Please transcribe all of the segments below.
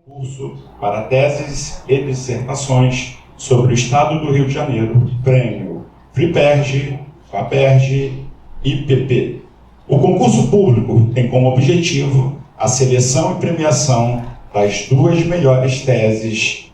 Curso para teses e dissertações sobre o Estado do Rio de Janeiro, prêmio FRIPERJ, FAPERJ e PP. O concurso público tem como objetivo a seleção e premiação das 2 melhores teses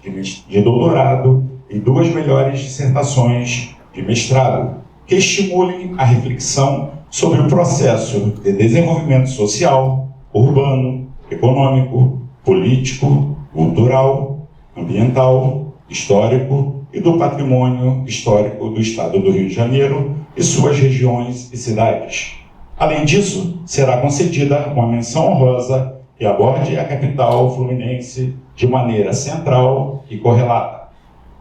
de doutorado e 2 melhores dissertações de mestrado, que estimulem a reflexão sobre o processo de desenvolvimento social, urbano, econômico, político, cultural, ambiental, histórico e do patrimônio histórico do Estado do Rio de Janeiro e suas regiões e cidades. Além disso, será concedida uma menção honrosa que aborde a capital fluminense de maneira central e correlata.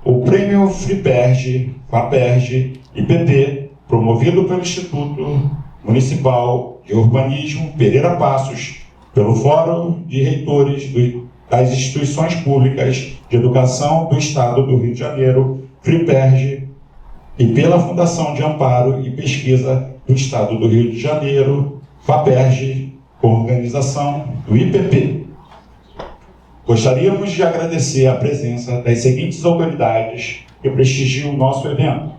O prêmio FRIPERJ, FAPERJ e PP, promovido pelo Instituto Municipal de Urbanismo Pereira Passos, pelo Fórum de Reitores das Instituições Públicas de Educação do Estado do Rio de Janeiro, FRIPERJ, e pela Fundação de Amparo e Pesquisa do Estado do Rio de Janeiro, FAPERJ, com organização do IPP. Gostaríamos de agradecer a presença das seguintes autoridades que prestigiam o nosso evento: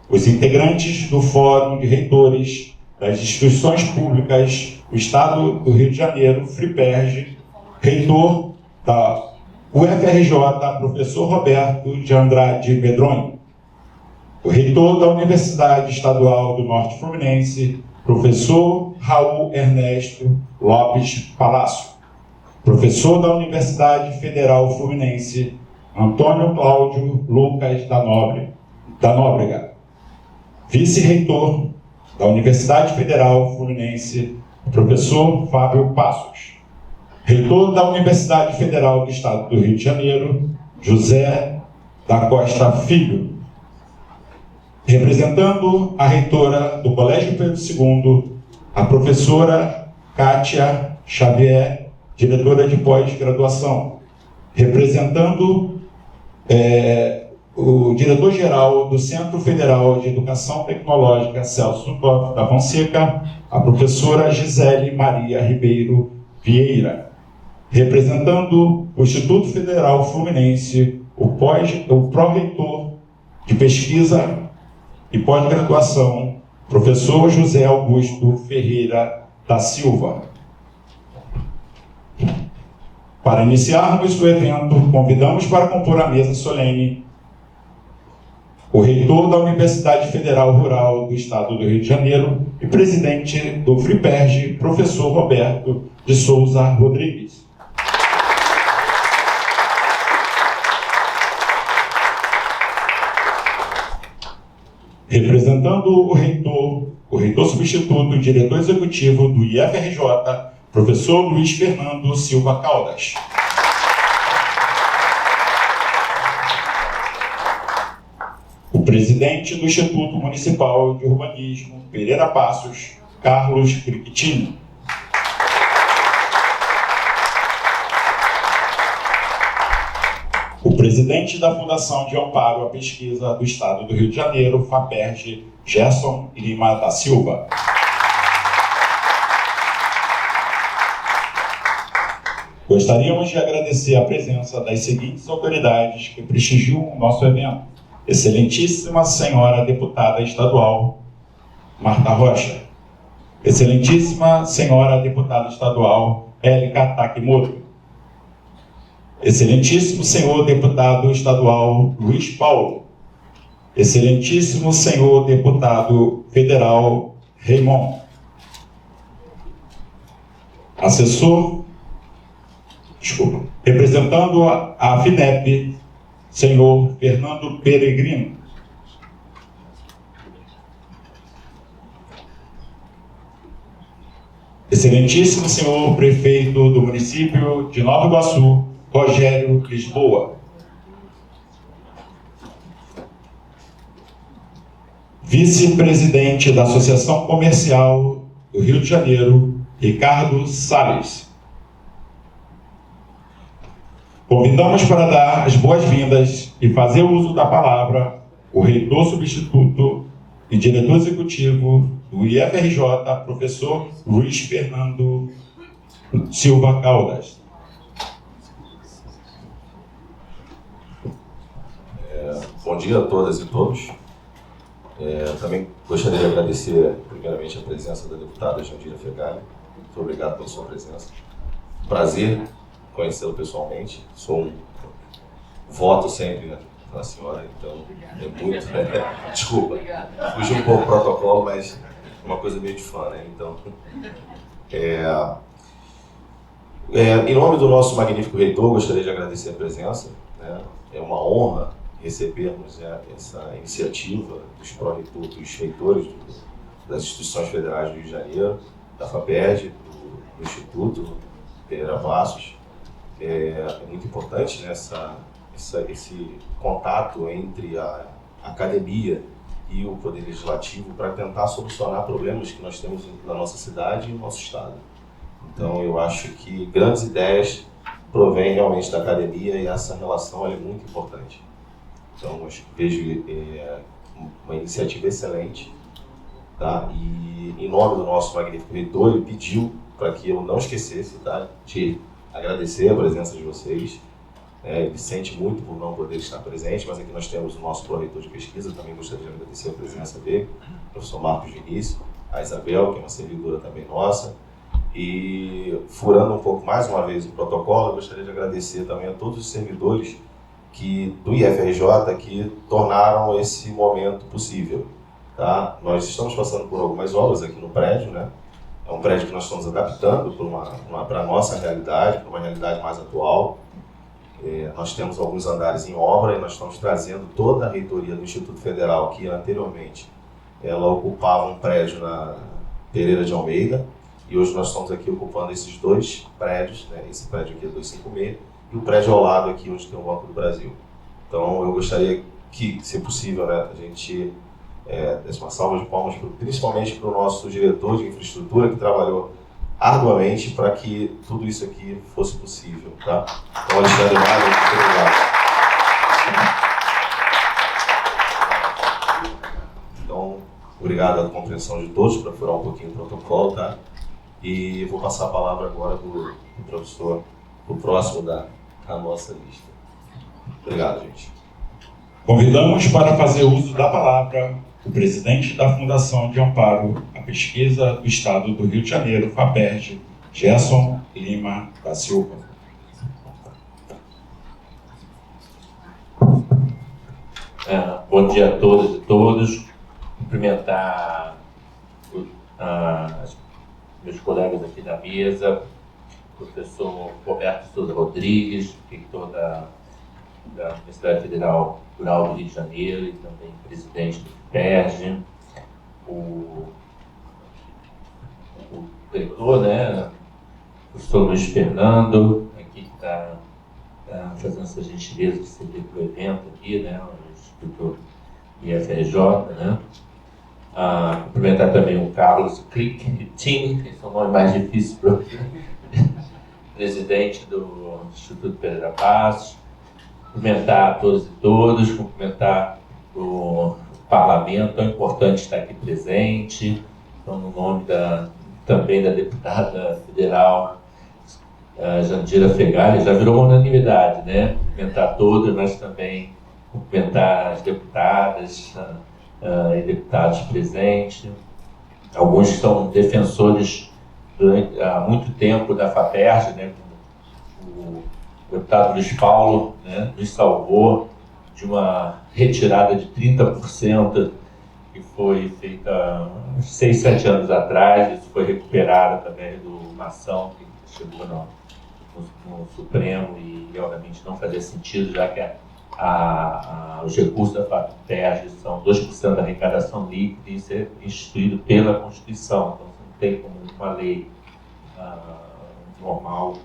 os integrantes do Fórum de Reitores das Instituições Públicas do Estado do Rio de Janeiro, FRIPERJ, reitor da UFRJ, professor Roberto de Andrade Medronho, o reitor da Universidade Estadual do Norte Fluminense, professor Raul Ernesto Lopes Palácio, professor da Universidade Federal Fluminense, Antônio Cláudio Lucas da Nóbrega, vice-reitor da Universidade Federal Fluminense, professor Fábio Passos, reitor da Universidade Federal do Estado do Rio de Janeiro, José da Costa Filho, representando a reitora do Colégio Pedro II, a professora Kátia Xavier, diretora de pós-graduação, representando o diretor-geral do Centro Federal de Educação Tecnológica, Celso Toff da Fonseca, a professora Gisele Maria Ribeiro Vieira, representando o Instituto Federal Fluminense, o pró-reitor de pesquisa e pós-graduação, professor José Augusto Ferreira da Silva. Para iniciarmos o evento, convidamos para compor a mesa solene o reitor da Universidade Federal Rural do Estado do Rio de Janeiro e presidente do FRIPERJ, professor Roberto de Souza Rodrigues. Representando o reitor substituto e diretor executivo do IFRJ, professor Luiz Fernando Silva Caldas. O presidente do Instituto Municipal de Urbanismo Pereira Passos, Carlos Criquitino. O presidente da Fundação de Amparo à Pesquisa do Estado do Rio de Janeiro, FAPERJ, Gerson Lima da Silva. Gostaríamos de agradecer a presença das seguintes autoridades que prestigiam o nosso evento: Excelentíssima Senhora Deputada Estadual Marta Rocha, Excelentíssima Senhora Deputada Estadual Élica Takimoto, Excelentíssimo Senhor Deputado Estadual Luiz Paulo, Excelentíssimo Senhor Deputado Federal Raymond, representando a FINEP, Senhor Fernando Peregrino, Excelentíssimo Senhor Prefeito do município de Nova Iguaçu, Rogério Lisboa, vice-presidente da Associação Comercial do Rio de Janeiro, Ricardo Salles. Convidamos para dar as boas-vindas e fazer uso da palavra o reitor substituto e diretor executivo do IFRJ, professor Luiz Fernando Silva Caldas. Bom dia a todas e todos. Também gostaria de agradecer, primeiramente, a presença da deputada Jandira Fegali. Muito obrigado pela sua presença. Prazer conhecê-la pessoalmente. Sou um voto sempre, né, pela senhora, então é muito... Desculpa, fugi um pouco do protocolo, mas é uma coisa meio de fã, né? Então, em nome do nosso magnífico reitor, gostaria de agradecer a presença, né? É uma honra recebermos essa iniciativa dos reitores das instituições federais do Rio de Janeiro, da FAPERJ, do Instituto Pereira Passos. É muito importante, né, esse contato entre a academia e o Poder Legislativo para tentar solucionar problemas que nós temos na nossa cidade e no nosso estado. Então, eu acho que grandes ideias provêm realmente da academia e essa relação é muito importante. Então, eu vejo uma iniciativa excelente, tá? E em nome do nosso magnífico reitor, ele pediu para que eu não esquecesse, tá, de agradecer a presença de vocês. Ele sente muito por não poder estar presente, mas aqui nós temos o nosso pró-reitor de pesquisa, também gostaria de agradecer a presença dele, o professor Marcos Vinícius, a Isabel, que é uma servidora também nossa. E, furando um pouco mais uma vez o protocolo, eu gostaria de agradecer também a todos os servidores do IFRJ que tornaram esse momento possível. Tá? Nós estamos passando por algumas obras aqui no prédio, né? É um prédio que nós estamos adaptando para a nossa realidade, para uma realidade mais atual. Nós temos alguns andares em obra e nós estamos trazendo toda a reitoria do Instituto Federal, que anteriormente ela ocupava um prédio na Pereira de Almeida, e hoje nós estamos aqui ocupando esses dois prédios, né? Esse prédio aqui é 256 e o prédio ao lado aqui onde tem o Banco do Brasil. Então eu gostaria que, se possível, né, a gente desse uma salva de palmas, principalmente para o nosso diretor de infraestrutura, que trabalhou arduamente para que tudo isso aqui fosse possível, tá? Então, Alexandre Mário, muito obrigado. Então, obrigado à compreensão de todos, para furar um pouquinho o protocolo, tá? E vou passar a palavra agora do professor, o próximo da nossa lista. Obrigado, gente. Convidamos para fazer uso da palavra o presidente da Fundação de Amparo à Pesquisa do Estado do Rio de Janeiro, FAPERJ, Gerson Lima da Silva. Bom dia a todas e todos. Cumprimentar meus colegas aqui da mesa, professor Roberto Souza Rodrigues, reitor da Universidade Federal Rural do Rio de Janeiro e também presidente do FAPERJ, o reitor, né, o professor Luiz Fernando, aqui que está fazendo essa gentileza de servir para o evento aqui, né, o Instituto IFRJ, né. Cumprimentar também o Carlos Click Tim, que é o nome mais difícil para o presidente do Instituto Pereira Passos. Cumprimentar a todos e todas, cumprimentar o parlamento, é importante estar aqui presente. Então, no nome também da deputada federal Jandira Fegali, já virou uma unanimidade, né? Cumprimentar todos, mas também cumprimentar as deputadas e deputados presentes. Alguns são defensores há muito tempo da FAPERJ, né? O deputado Luiz Paulo, né, nos salvou de uma retirada de 30% que foi feita há 6, 7 anos atrás. Isso foi recuperado através de uma ação que chegou no Supremo e, obviamente, não fazia sentido, já que os recursos da FAPERJ são 2% da arrecadação líquida e isso é instituído pela Constituição. Então, não tem como uma lei normal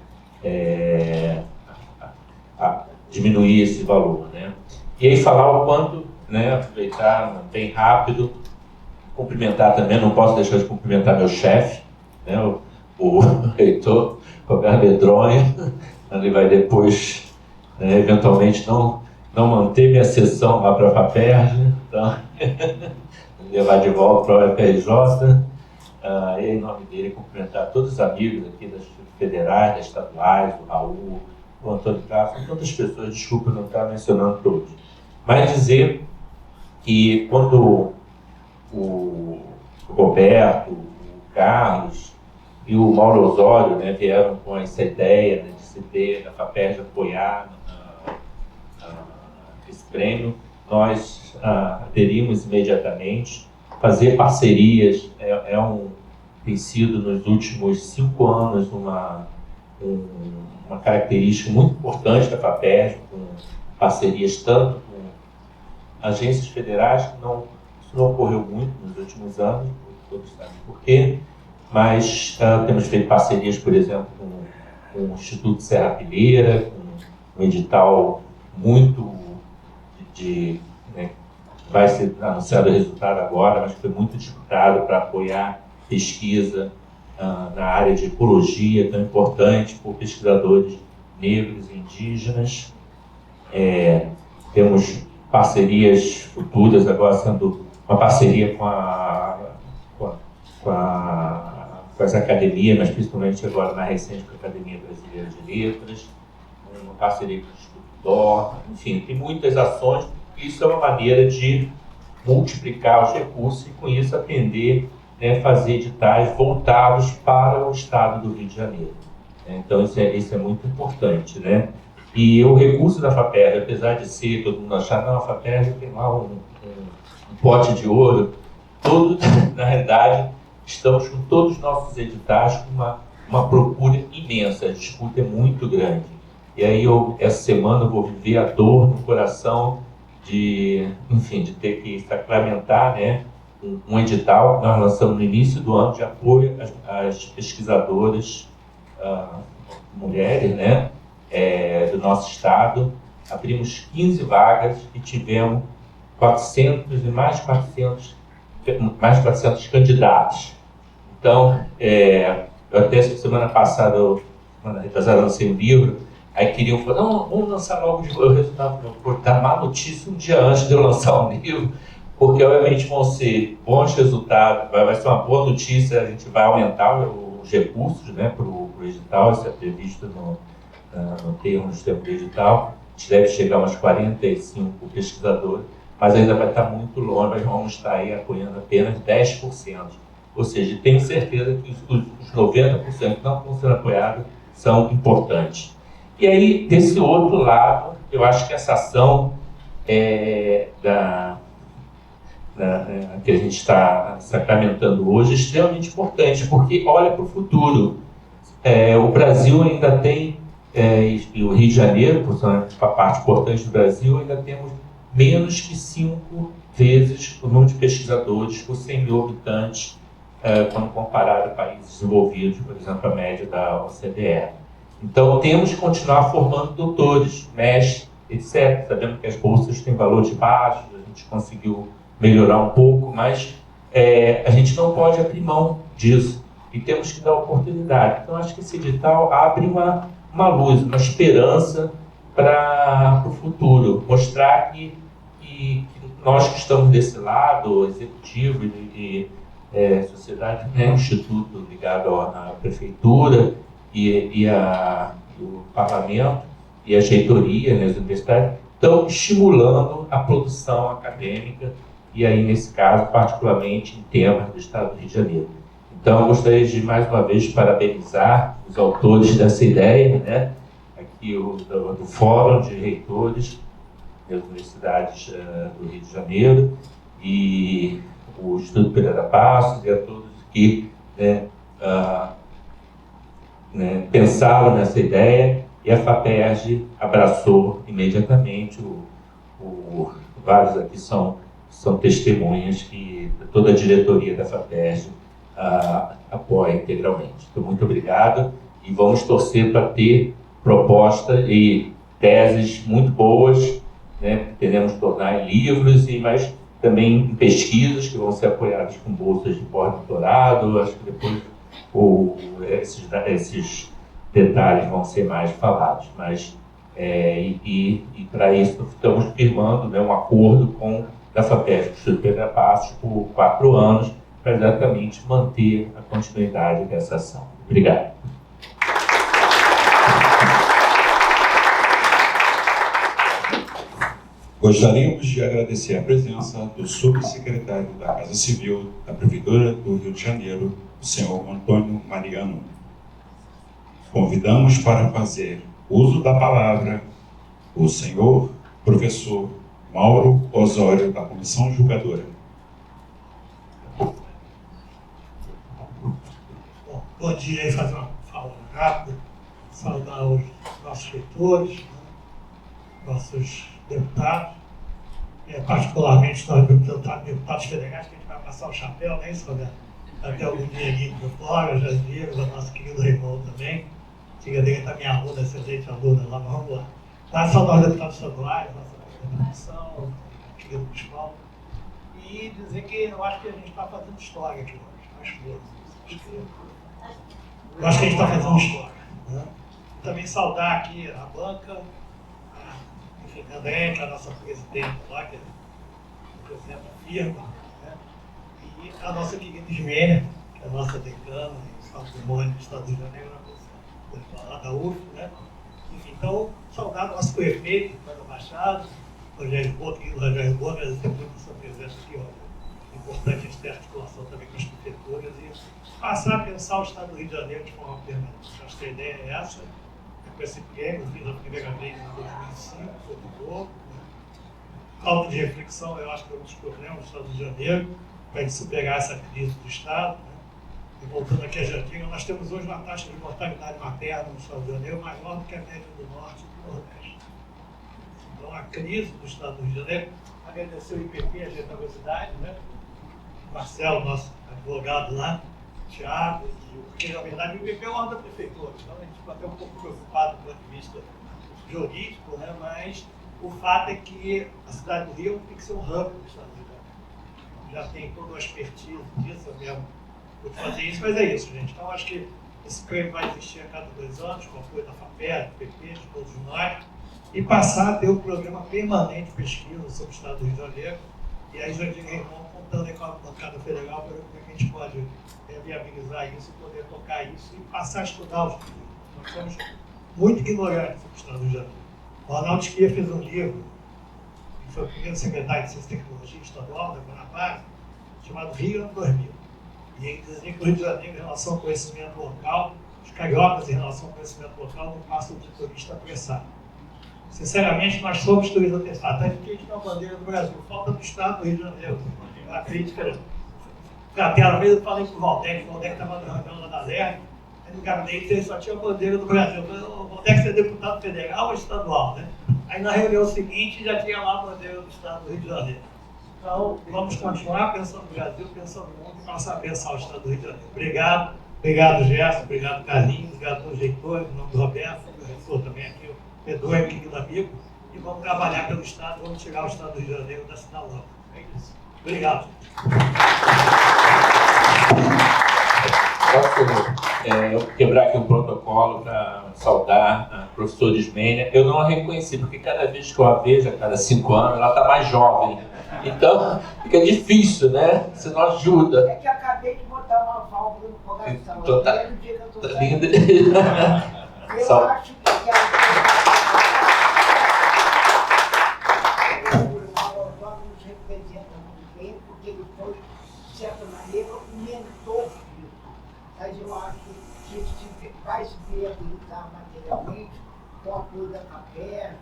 diminuir esse valor, né? E aí falar o quanto, né, aproveitar bem rápido, cumprimentar também, não posso deixar de cumprimentar meu chefe, né, o reitor Roberto Medronha. Ele vai depois, né, eventualmente não manter minha sessão lá para a FAPERJ, então levar de volta para o UFRJ. E em nome dele cumprimentar todos os amigos aqui das federais, das estaduais, o Raul, o Antônio Castro, tantas pessoas, desculpa não estar mencionando todos. Mas dizer que quando o Roberto, o Carlos e o Mauro Osório, né, vieram com essa ideia, né, de se ter a FAPERJ apoiar esse prêmio, nós aderimos imediatamente. Fazer parcerias tem sido nos últimos 5 anos uma característica muito importante da FAPERJ, com parcerias tanto com agências federais, que isso não ocorreu muito nos últimos anos, todos sabem por quê, mas temos feito parcerias, por exemplo, com o Instituto Serra Pilheira, com um edital muito né, vai ser anunciado o resultado agora, mas foi muito disputado para apoiar pesquisa na área de ecologia, tão importante por pesquisadores negros e indígenas. Temos parcerias futuras, agora sendo uma parceria com as academias, mas principalmente agora na recente com a Academia Brasileira de Letras, uma parceria com o Instituto DOR, enfim, tem muitas ações. Isso é uma maneira de multiplicar os recursos e, com isso, atender, né, fazer editais voltados para o estado do Rio de Janeiro. Então, isso é muito importante, né? E o recurso da FAPERJ, apesar de ser, todo mundo achar, não, a FAPERJ tem lá um pote de ouro, na realidade, estamos com todos os nossos editais com uma procura imensa, a disputa é muito grande. E aí, essa semana, eu vou viver a dor no coração de ter que sacramentar, né, um edital que nós lançamos no início do ano de apoio às pesquisadoras mulheres, né, do nosso estado. Abrimos 15 vagas e tivemos mais de 400 candidatos. Então, eu até essa semana passada, semana retrasada, lancei um livro. Aí queriam falar, não, vamos lançar logo o resultado. Vou dar má notícia um dia antes de eu lançar um livro, porque obviamente vão ser bons resultados, vai ser uma boa notícia, a gente vai aumentar os recursos, né, para o edital, isso é previsto no termo do edital. A gente deve chegar a uns 45 pesquisadores, mas ainda vai estar muito longe, nós vamos estar aí apoiando apenas 10%. Ou seja, tenho certeza que os 90% que não estão sendo apoiados são importantes. E aí, desse outro lado, eu acho que essa ação que a gente está sacramentando hoje é extremamente importante, porque olha para o futuro. O Brasil ainda tem, e o Rio de Janeiro, por ser uma parte importante do Brasil, ainda temos menos que 5 vezes o número de pesquisadores por 100 mil habitantes, quando comparado a países desenvolvidos, por exemplo, a média da OCDE. Então, temos que continuar formando doutores, mestres, etc. Sabemos que as bolsas têm valores baixos, a gente conseguiu melhorar um pouco, mas a gente não pode abrir mão disso e temos que dar oportunidade. Então, acho que esse edital abre uma luz, uma esperança para o futuro, mostrar que nós que estamos desse lado, executivo e sociedade, né, instituto ligado à prefeitura, e o parlamento e as reitorias, né, as universidades, estão estimulando a produção acadêmica e aí, nesse caso, particularmente em temas do estado do Rio de Janeiro. Então, eu gostaria de, mais uma vez, parabenizar os autores dessa ideia, né, aqui do Fórum de Reitores das Universidades do Rio de Janeiro e o Instituto Pereira Passos e a todos que pensaram nessa ideia, e a FAPERJ abraçou imediatamente. Vários aqui são testemunhas que toda a diretoria da FAPERJ apoia integralmente. Então, muito obrigado, e vamos torcer para ter proposta e teses muito boas, né, que teremos que tornar em livros, mas também em pesquisas que vão ser apoiadas com bolsas de pós-doutorado. Acho que depois esses detalhes vão ser mais falados, mas para isso estamos firmando, né, um acordo com a FAPERJ, o Instituto Pereira Passos, por 4 anos, para exatamente manter a continuidade dessa ação. Obrigado. Gostaríamos de agradecer a presença do subsecretário da Casa Civil da Prefeitura do Rio de Janeiro, o senhor Antônio Mariano. Convidamos para fazer uso da palavra o senhor professor Mauro Osório, da Comissão Julgadora. Bom dia, aí fazer uma fala rápida, saudar os nossos reitores, nossos deputados, particularmente nós deputados federais, que a gente vai passar o chapéu, né, isso, Roberto? Até algum dia aqui para fora, já vimos, a nossa querida Raimundo também, filha dele está minha aluna, excelente aluna lá, mas vamos lá. Tá, saudar os deputados estaduais, nossa deputação, querido municipal, e dizer que eu acho que a gente está fazendo história aqui hoje, eu acho que a gente está fazendo história. Né? Também saudar aqui a banca, enfim, a André, a nossa presidente lá, que representa a firma, né? E a nossa querida Ismênia, que é a nossa decana em patrimônio do Estado do Rio de Janeiro, lá da UF, né? Enfim, então, saudar o nosso prefeito, Fábio Machado, Rogério Boa, querido Rogério Boa, agradecer muito a sua presença aqui, olha. Importante a gente ter articulação também com as prefeituras e passar a pensar o Estado do Rio de Janeiro de forma permanente. Acho que a ideia é essa, com esse prêmio, fiz a primeira vez em 2005, foi do novo. Né? Falta de reflexão, eu acho que é um dos problemas do Estado do Rio de Janeiro, para superar essa crise do Estado. Né? E voltando aqui a Jandira, nós temos hoje uma taxa de mortalidade materna no Estado do Rio de Janeiro maior do que a média do Norte e do Nordeste. Então, a crise do Estado do Rio de Janeiro, agradecer o IPP, a generosidade, né? Marcelo, nosso advogado lá, Thiago, porque na verdade o IPP é o órgão da prefeitura, então a gente ficou até um pouco preocupado do ponto de vista jurídico, né? Mas o fato é que a cidade do Rio tem que ser um hub do Estado do Rio de Janeiro. Já tem toda a expertise disso, eu mesmo vou fazer isso, mas é isso, gente. Então acho que esse prêmio vai existir a cada 2 anos, com o apoio da FAPER, do PP, de todos nós, e passar a ter um programa permanente de pesquisa sobre o Estado do Rio de Janeiro. E aí, Jardim Raimon, contando com a bancada federal, para ver como é que a gente pode viabilizar isso e poder tocar isso e passar a estudar os estudos. Nós somos muito ignorantes sobre o Estado do Rio de Janeiro. O Arnaldo Esquia fez um livro, que foi o primeiro secretário de Ciência e Tecnologia estadual da Guanabara, chamado Rio ano 2000. E ele dizia que o Rio de Janeiro, em relação ao conhecimento local, os cariocas, em relação ao conhecimento local, não passam de turista apressado. Sinceramente, nós somos turistas apressados. Até que a gente tem uma bandeira do Brasil, falta do Estado do Rio de Janeiro. A crítica, aquela vez eu falei com o Valdec estava na reunião lá da LERJ, aí no gabinete ele só tinha a bandeira do Brasil. Eu falei, o Valdec é deputado federal ou estadual, né? Aí na reunião seguinte já tinha lá a bandeira do Estado do Rio de Janeiro. Então, vamos continuar pensando no Brasil, pensando no mundo e passar a pensar o Estado do Rio de Janeiro. Obrigado, obrigado Gerson, obrigado Carlinhos, obrigado aos reitores, em nome do Roberto, meu reitor também aqui, o Pedro, meu querido amigo, e vamos trabalhar pelo Estado, vamos tirar o Estado do Rio de Janeiro da Sinalão. É isso. Obrigado. Eu vou quebrar aqui um protocolo para saudar a professora Ismênia. Eu não a reconheci, porque cada vez que eu a vejo, a cada 5 anos, ela está mais jovem. Então, fica difícil, né? Você não ajuda. É que eu acabei de botar uma válvula no coração. Então, tá linda. Eu acho que nos representa muito bem, porque ele foi, de certa maneira, um mentor disso. Mas eu acho que isso vai se viabilizar materialmente com o apoio da FAPER,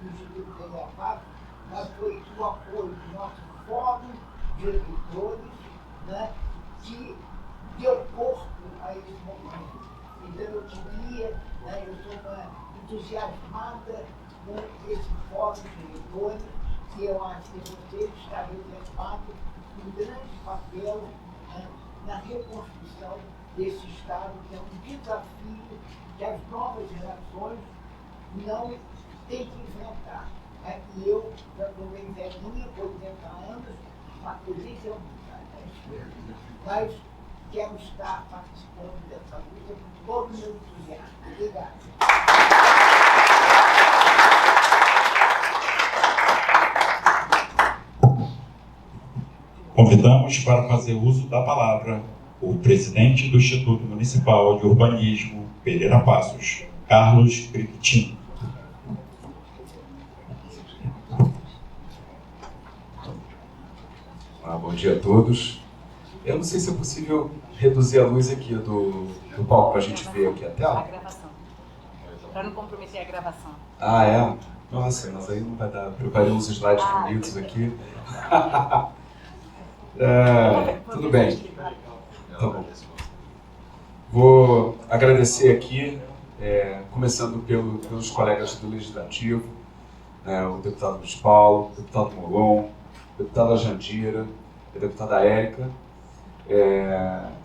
do Instituto Federal, mas foi o apoio do nosso fórum de eleitores, né, que deu corpo a esse momento. Então eu queria, né, eu sou uma entusiasmada com esse fórum de eleitores, e eu acho que você está reservado um grande papel, né, na reconstrução desse Estado, que é um desafio que as novas gerações não têm que enfrentar. E eu já estou bem velhinha, com 80 anos, uma polícia, mas quero estar participando dessa luta com todo o meu entusiasmo. Obrigado. Convidamos para fazer uso da palavra o presidente do Instituto Municipal de Urbanismo, Pereira Passos, Carlos Criquetin. Bom dia a todos. Eu não sei se é possível reduzir a luz aqui do palco para a gente ver aqui a tela. A gravação. Para não comprometer a gravação. Ah, é? Nossa, mas aí não vai dar. Preparei uns slides bonitos aqui. Tudo bem. Tá bom. Vou agradecer aqui, começando pelos colegas do Legislativo, né, o deputado Luiz Paulo, o deputado Molon, a deputada Jandira, a deputada Érica.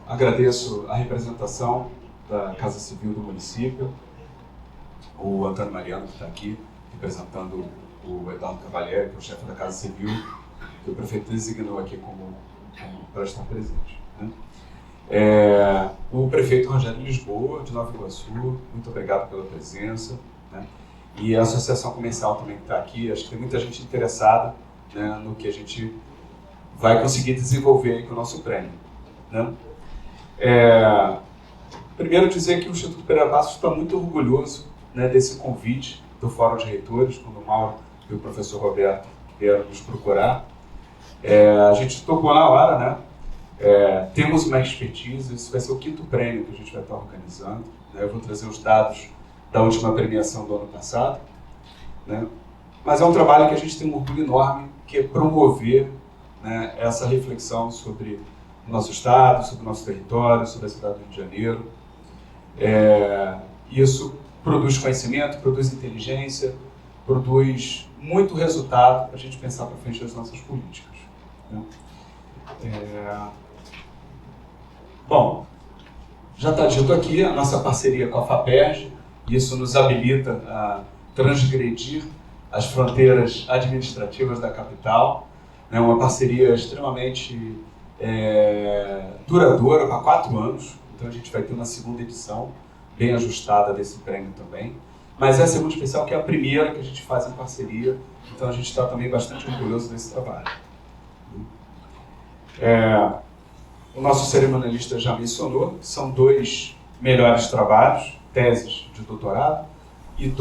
Agradeço a representação da Casa Civil do município, o Antônio Mariano, que está aqui, representando o Eduardo Cavalieri, que é o chefe da Casa Civil, que o prefeito designou aqui para estar presente, né? O prefeito Rogério Lisboa, de Nova Iguaçu, muito obrigado pela presença, né? E a Associação Comercial também que está aqui, acho que tem muita gente interessada, né, no que a gente vai conseguir desenvolver aí com o nosso prêmio, né? Primeiro dizer que o Instituto Pereira Passos está muito orgulhoso, né, desse convite do Fórum de Reitores, quando o Mauro e o professor Roberto vieram nos procurar. A gente tocou na hora, né? Temos uma expertise, isso vai ser o 5º prêmio que a gente vai estar organizando, né? Eu vou trazer os dados da última premiação do ano passado, né? Mas é um trabalho que a gente tem um orgulho enorme, que é promover, né, essa reflexão sobre o nosso estado, sobre o nosso território, sobre a cidade do Rio de Janeiro. Isso produz conhecimento, produz inteligência, produz muito resultado para a gente pensar para frente das nossas políticas, né? Bom, já está dito aqui a nossa parceria com a FAPERJ, isso nos habilita a transgredir as fronteiras administrativas da capital, né? Uma parceria extremamente duradoura, há 4 anos, então a gente vai ter uma 2ª edição, bem ajustada desse prêmio também, mas essa é muito especial, que é a primeira que a gente faz em parceria, então a gente está também bastante orgulhoso desse trabalho. O nosso cerimonialista já mencionou, são 2 melhores trabalhos, teses de doutorado, e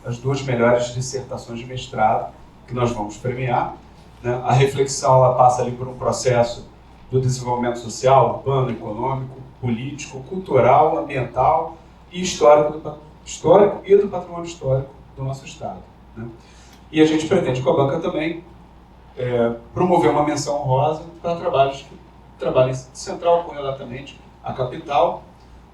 as 2 melhores dissertações de mestrado que nós vamos premiar, né? A reflexão ela passa ali por um processo do desenvolvimento social, urbano, econômico, político, cultural, ambiental e histórico e do patrimônio histórico do nosso estado, né? E a gente pretende com a banca também promover uma menção honrosa para trabalhos que trabalhem central correlatamente à capital,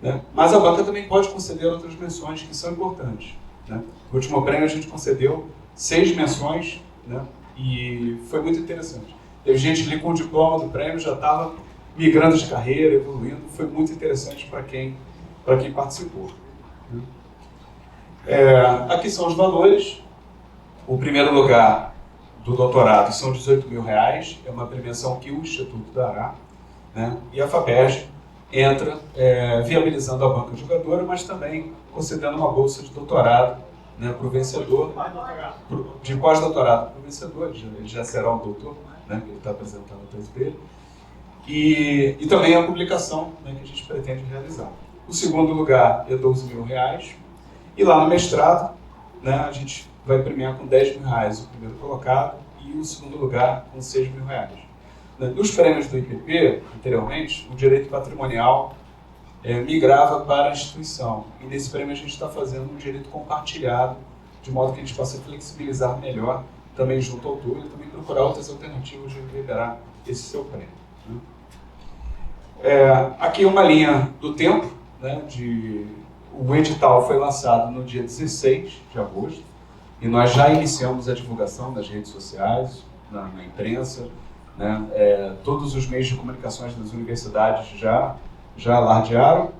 né? Mas a banca também pode conceder outras menções que são importantes, né? No último prêmio a gente concedeu 6 menções, né? E foi muito interessante. Teve gente ali com o diploma do prêmio, já estava migrando de carreira, evoluindo, foi muito interessante para quem participou, né? Aqui são os valores. O primeiro lugar do doutorado são R$18.000, é uma premiação que o Instituto dará, né? E a FAPERJ entra viabilizando a banca jogadora, mas também concedendo uma bolsa de doutorado, né, para o vencedor, de pós-doutorado para o vencedor, ele já será um doutor, né, que ele está apresentando a tese dele, e também a publicação, né, que a gente pretende realizar. O segundo lugar é R$12.000, e lá no mestrado, né, a gente vai premiar com R$10.000 o primeiro colocado e o segundo lugar com R$6.000. Nos prêmios do IPP, anteriormente, o direito patrimonial migrava para a instituição. E nesse prêmio a gente está fazendo um direito compartilhado, de modo que a gente possa flexibilizar melhor, também junto ao autor, e também procurar outras alternativas de liberar esse seu prêmio, né? Aqui uma linha do tempo, né, o edital foi lançado no dia 16 de agosto, e nós já iniciamos a divulgação nas redes sociais, na imprensa, né? Todos os meios de comunicações das universidades já alardearam,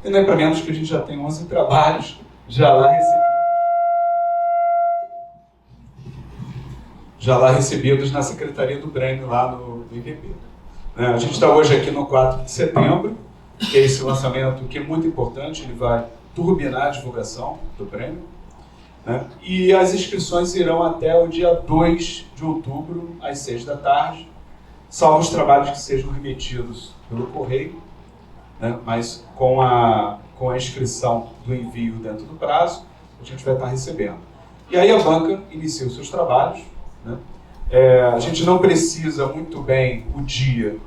e não é para menos que a gente já tem 11 trabalhos já lá recebidos na Secretaria do Prêmio, lá no IPP. A gente está hoje aqui no 4 de setembro, que é esse lançamento que é muito importante, ele vai turbinar a divulgação do prêmio, né? E as inscrições irão até o dia 2 de outubro, às 6 da tarde, salvo os trabalhos que sejam remetidos pelo correio, né? Mas com a inscrição do envio dentro do prazo, a gente vai estar recebendo. E aí a banca inicia os seus trabalhos, né? A gente não precisa muito bem o dia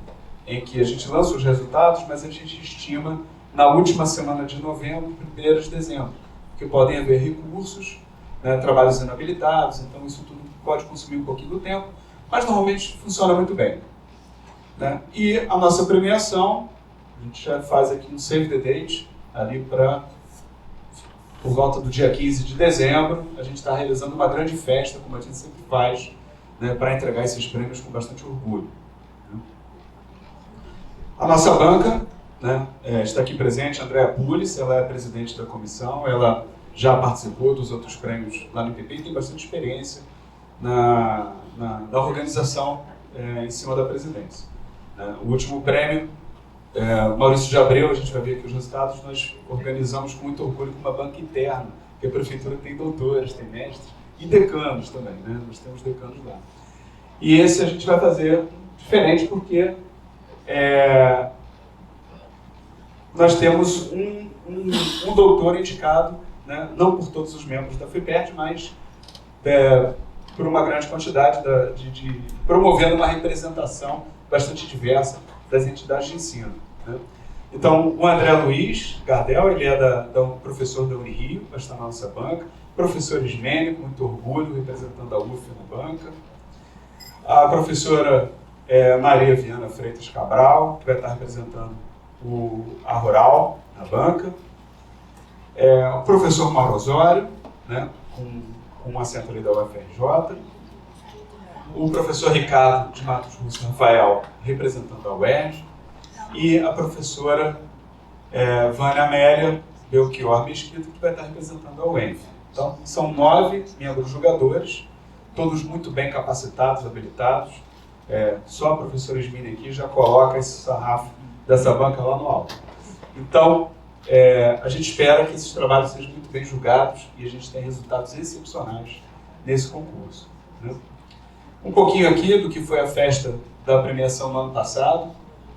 em que a gente lança os resultados, mas a gente estima na última semana de novembro, 1º de dezembro, porque podem haver recursos, né, trabalhos inabilitados, então isso tudo pode consumir um pouquinho do tempo, mas normalmente funciona muito bem. Né? E a nossa premiação, a gente já faz aqui um save the date, ali por volta do dia 15 de dezembro, a gente está realizando uma grande festa, como a gente sempre faz, né, para entregar esses prêmios com bastante orgulho. Né? A nossa banca, né, está aqui presente, Andréa Pulis, ela é a presidente da comissão, ela já participou dos outros prêmios lá no IPP e tem bastante experiência na organização em cima da presidência. O último prêmio, Maurício de Abreu, a gente vai ver aqui os resultados, nós organizamos com muito orgulho com uma banca interna, porque a prefeitura tem doutores, tem mestres e decanos também, né? Nós temos decanos lá. E esse a gente vai fazer diferente porque nós temos um doutor indicado, né? Não por todos os membros da FIPERJ, mas por uma grande quantidade, promovendo uma representação bastante diversa das entidades de ensino. Né? Então, o André Luiz Gardel, ele é professor da Unirio, vai estar na nossa banca. Professor Ismênio, com muito orgulho, representando a UF na banca. A professora Maria Viana Freitas Cabral, que vai estar representando a Rural na banca. O professor Mauro Osório, né, com um assento ali da UFRJ. O professor Ricardo de Matos Russo Rafael, representando a UERJ. E a professora Vânia Amélia Belchior Mesquita, que vai estar representando a UENF. Então, são 9 membros julgadores, todos muito bem capacitados, habilitados. Só a professora Esmini aqui já coloca esse sarrafo dessa banca lá no alto. Então, a gente espera que esses trabalhos sejam muito bem julgados e a gente tenha resultados excepcionais nesse concurso. Né? Um pouquinho aqui do que foi a festa da premiação no ano passado.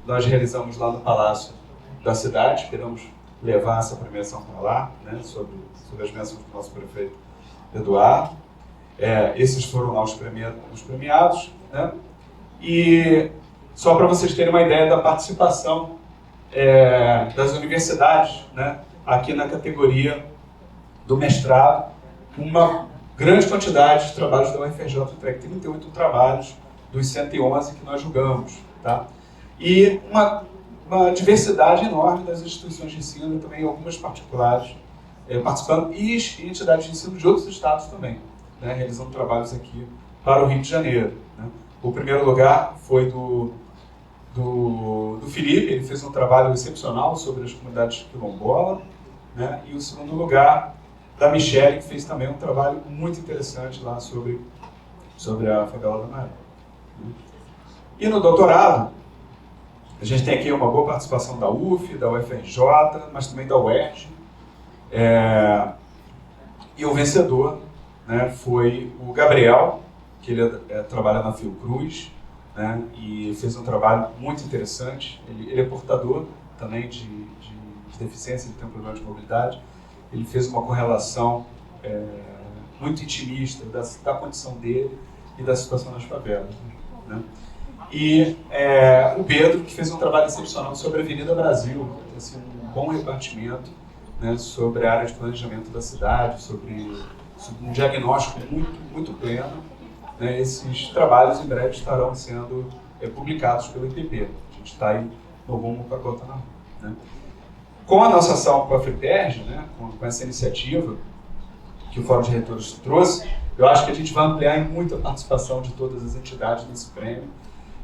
Nós realizamos lá no Palácio da Cidade, esperamos levar essa premiação para lá, né, sobre as bênçãos do nosso prefeito Eduardo. Esses foram lá os premiados. Né? E só para vocês terem uma ideia da participação das universidades, né, aqui na categoria do mestrado, uma grande quantidade de trabalhos da UFRJ, 38 trabalhos dos 111 que nós julgamos. Tá? E uma diversidade enorme das instituições de ensino, também algumas particulares participando, e entidades de ensino de outros estados também, né, realizando trabalhos aqui para o Rio de Janeiro. Né. O primeiro lugar foi do Felipe, ele fez um trabalho excepcional sobre as comunidades quilombolas, né, e o segundo lugar da Michele, que fez também um trabalho muito interessante lá sobre a favela da Maré. E no doutorado, a gente tem aqui uma boa participação da UF, da UFRJ, mas também da UERJ. E o vencedor, né, foi o Gabriel, que ele trabalha na Fiocruz, né, e fez um trabalho muito interessante. Ele é portador também de deficiência, ele tem um problema de mobilidade. Ele fez uma correlação muito intimista da condição dele e da situação nas favelas. Né? E o Pedro, que fez um trabalho excepcional sobre a Avenida Brasil, assim, um bom repartimento, né, sobre a área de planejamento da cidade, sobre um diagnóstico muito pleno. Né? Esses trabalhos em breve estarão sendo publicados pelo IPP. A gente está aí no rumo para colocar na rua. Né? Com a nossa ação com a FIPERJ, né, com essa iniciativa que o Fórum de Reitores trouxe, eu acho que a gente vai ampliar muito a participação de todas as entidades nesse prêmio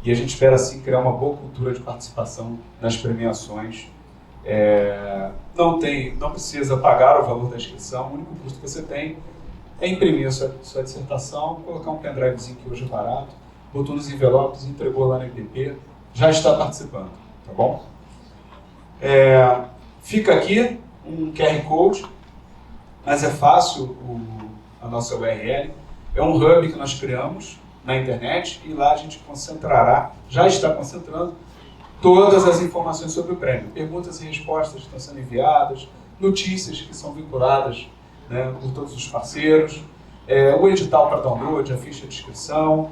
e a gente espera, assim, criar uma boa cultura de participação nas premiações. Não precisa pagar o valor da inscrição, o único custo que você tem é imprimir a sua dissertação, colocar um pendrivezinho que hoje é barato, botou nos envelopes, entregou lá no IPP, já está participando, tá bom? Fica aqui um QR Code, mas é fácil a nossa URL. É um hub que nós criamos na internet e lá a gente concentrará, já está concentrando, todas as informações sobre o prêmio. Perguntas e respostas estão sendo enviadas, notícias que são vinculadas, né, por todos os parceiros, o edital para download, a ficha de inscrição,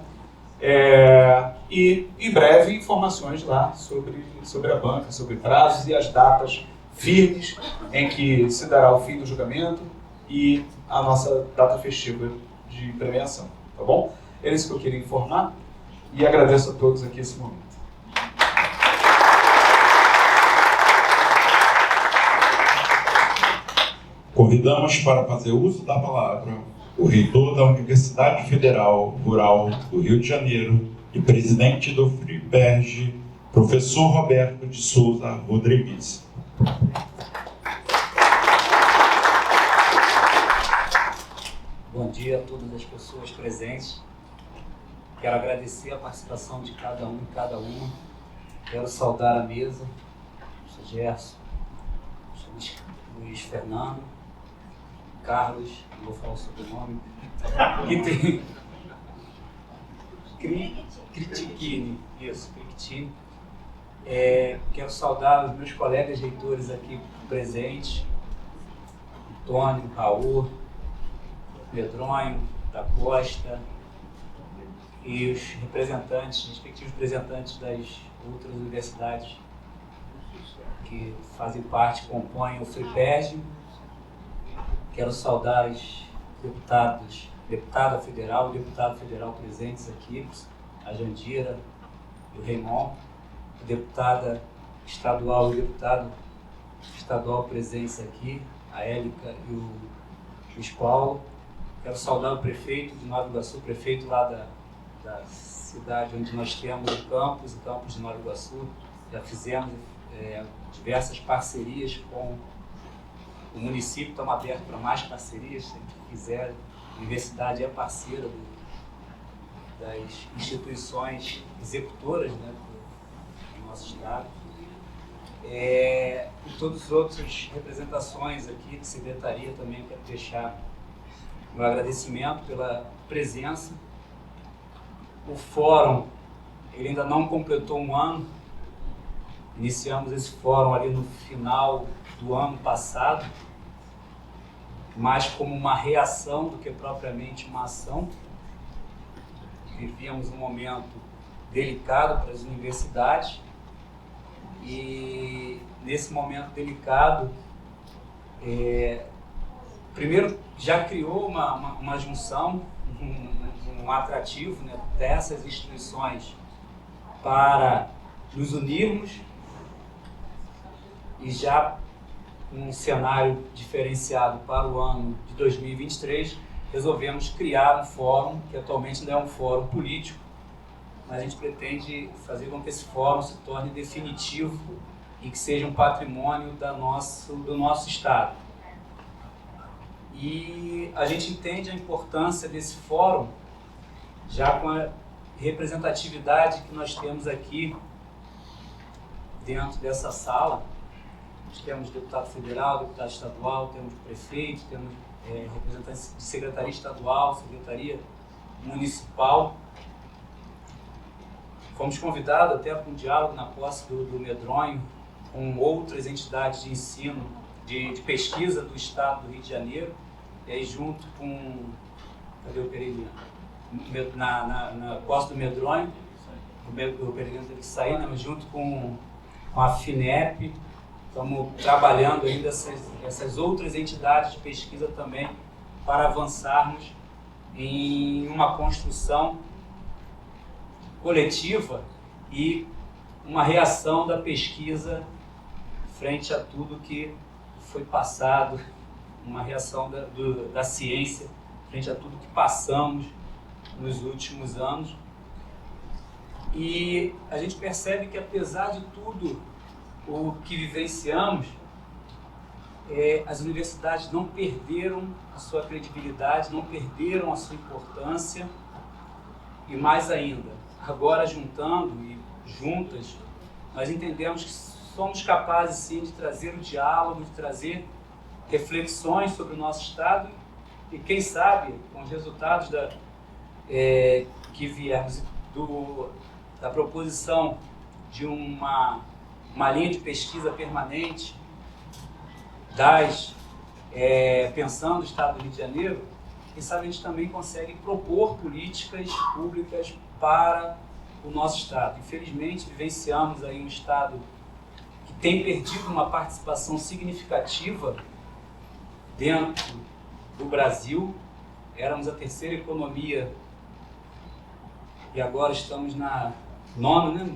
E em breve informações lá sobre a banca, sobre prazos e as datas firmes em que se dará o fim do julgamento e a nossa data festiva de premiação, tá bom? É isso que eu queria informar e agradeço a todos aqui esse momento. Convidamos para fazer uso da palavra o reitor da Universidade Federal Rural do Rio de Janeiro e presidente do FRIPERJ, professor Roberto de Souza Rodrigues. Bom dia a todas as pessoas presentes. Quero agradecer a participação de cada um e cada uma. Quero saudar a mesa, o Sr. Gerson, o Sr. Luiz Fernando, Carlos, não vou falar o sobrenome, e tem Critiquini, isso, Critiquini. Quero saudar os meus colegas reitores aqui presentes, Antônio, Raul, Medronho, da Costa, e os representantes, respectivos representantes das outras universidades que fazem parte, compõem o FRIPERJ. Quero saudar os deputada federal e deputado federal presentes aqui, a Jandira e o Raymond, a deputada estadual e o deputado estadual presentes aqui, a Élica e o Luiz Paulo. Quero saudar o prefeito de Nova Iguaçu, prefeito lá da cidade onde nós temos o campus de Nova Iguaçu. Já fizemos diversas parcerias com o município, estamos abertos para mais parcerias, se quiser. A universidade é parceira das instituições executoras, né, do nosso estado. E todas as outras representações aqui de secretaria também quero deixar meu agradecimento pela presença. O fórum, ele ainda não completou um ano. Iniciamos esse fórum ali no final do ano passado, mais como uma reação do que propriamente uma ação. Vivíamos um momento delicado para as universidades e nesse momento delicado, primeiro já criou uma junção, um atrativo, né, dessas instituições para nos unirmos, e já um cenário diferenciado para o ano de 2023, resolvemos criar um fórum, que atualmente não é um fórum político, mas a gente pretende fazer com que esse fórum se torne definitivo e que seja um patrimônio do nosso estado. E a gente entende a importância desse fórum, já com a representatividade que nós temos aqui dentro dessa sala. Nós temos deputado federal, deputado estadual, temos prefeito, temos representantes de secretaria estadual, secretaria municipal. Fomos convidados até para um diálogo na posse do Medronho com outras entidades de ensino, de pesquisa do estado do Rio de Janeiro, e aí junto com, cadê o Peregrino? Na posse do Medronho, o Peregrino teve que sair, né? Mas junto com a FINEP, estamos trabalhando ainda essas outras entidades de pesquisa também para avançarmos em uma construção coletiva e uma reação da pesquisa frente a tudo que foi passado, uma reação da ciência frente a tudo que passamos nos últimos anos. E a gente percebe que, apesar de tudo o que vivenciamos, as universidades não perderam a sua credibilidade, não perderam a sua importância, e mais ainda, agora juntando e juntas, nós entendemos que somos capazes sim de trazer o diálogo, de trazer reflexões sobre o nosso estado e quem sabe com os resultados que viermos da proposição de uma linha de pesquisa permanente pensando o estado do Rio de Janeiro, quem sabe a gente também consegue propor políticas públicas para o nosso Estado. Infelizmente, vivenciamos aí um Estado que tem perdido uma participação significativa dentro do Brasil. Éramos a terceira economia e agora estamos na nona, né?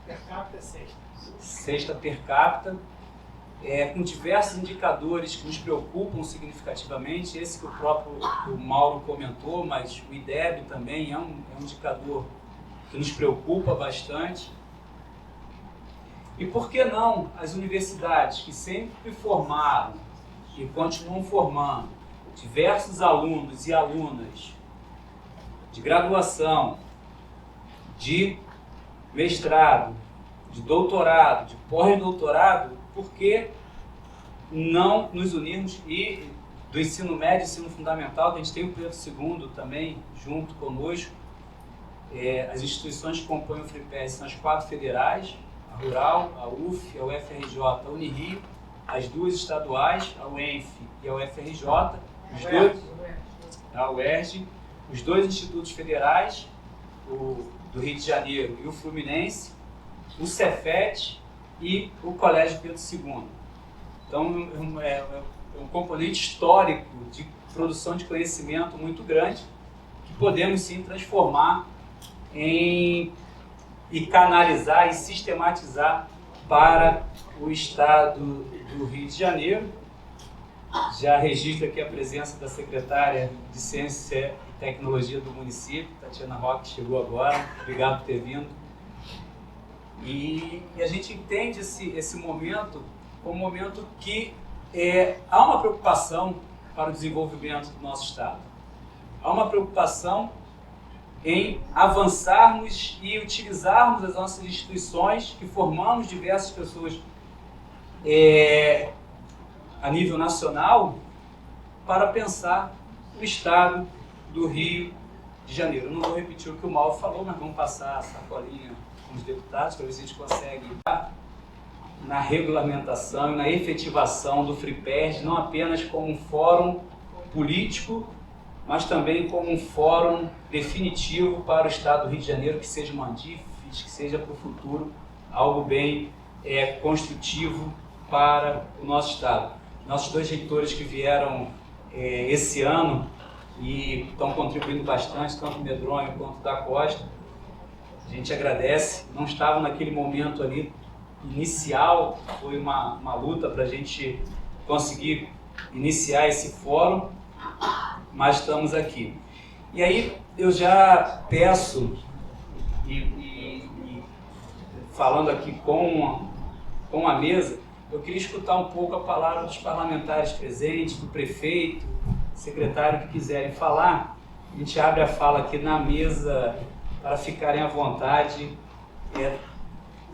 Per capita é sexta. Sexta per capita, com diversos indicadores que nos preocupam significativamente. Esse que o próprio Mauro comentou, mas o IDEB também é um indicador que nos preocupa bastante. E por que não as universidades que sempre formaram e continuam formando diversos alunos e alunas de graduação, de mestrado, de doutorado, de pós-doutorado, por que não nos unirmos e do ensino médio e ensino fundamental, que a gente tem o Pedro II também junto conosco. As instituições que compõem o FRIPERJ são as 4 federais, a Rural, a UF, a UFRJ, a Unirio, as 2 estaduais, a UENF e a UFRJ, a UERJ, os 2 institutos federais, o do Rio de Janeiro e o Fluminense, o Cefet e o Colégio Pedro II. Então, é um componente histórico de produção de conhecimento muito grande que podemos sim transformar e canalizar e sistematizar para o Estado do Rio de Janeiro. Já registro aqui a presença da secretária de Ciência e Tecnologia do município, Tatiana Roque, chegou agora. Obrigado por ter vindo. E a gente entende esse momento como um momento que há uma preocupação para o desenvolvimento do nosso Estado. Há uma preocupação em avançarmos e utilizarmos as nossas instituições, que formamos diversas pessoas a nível nacional, para pensar o Estado do Rio de Janeiro. Eu não vou repetir o que o Mauro falou, mas vamos passar a sacolinha com os deputados para ver se a gente consegue na regulamentação e na efetivação do FRIPERJ, não apenas como um fórum político, mas também como um fórum definitivo para o Estado do Rio de Janeiro, que seja uma andífice, que seja para o futuro algo bem construtivo para o nosso Estado. Nossos 2 reitores que vieram esse ano e estão contribuindo bastante, tanto o Medronho quanto o da Costa, a gente agradece. Não estava naquele momento ali inicial, foi uma luta para a gente conseguir iniciar esse fórum, mas estamos aqui. E aí eu já peço, e falando aqui com a mesa, eu queria escutar um pouco a palavra dos parlamentares presentes, do prefeito, secretário que quiserem falar. A gente abre a fala aqui na mesa para ficarem à vontade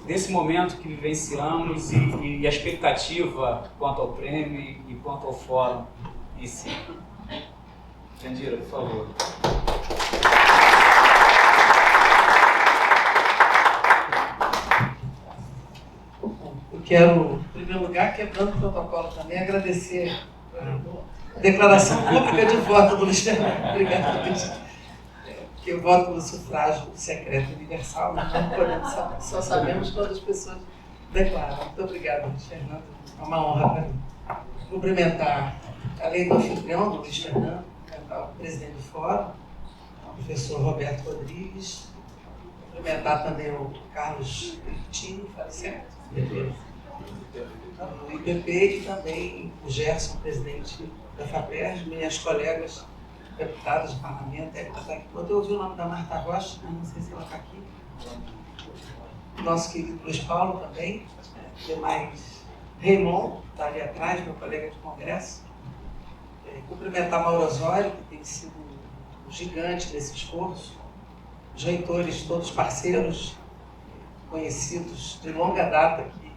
desse momento que vivenciamos e a expectativa quanto ao prêmio e quanto ao fórum em si. Jandira, por favor. Eu quero, em primeiro lugar, quebrando o protocolo também, agradecer a declaração pública de voto do Luiz Fernando. Obrigado, Luiz. Porque eu voto no sufrágio secreto universal, mas não podemos saber, só sabemos quando as pessoas declaram. Muito obrigado, Luiz Fernando. É uma honra para mim. Cumprimentar, além do anfitrião, do Luiz Fernando, o presidente do Fórum, o professor Roberto Rodrigues, cumprimentar também o Carlos Critini, fala certo? Do IPP e também o Gerson, presidente da FAPERJ, minhas colegas deputadas do parlamento, quando eu ouvi o nome da Marta Rocha, não sei se ela está aqui, nosso querido Luiz Paulo também, demais Raymond, que está ali atrás, meu colega de congresso, cumprimentar Mauro Osório, que tem sido um gigante desse esforço, os reitores, todos parceiros, conhecidos de longa data aqui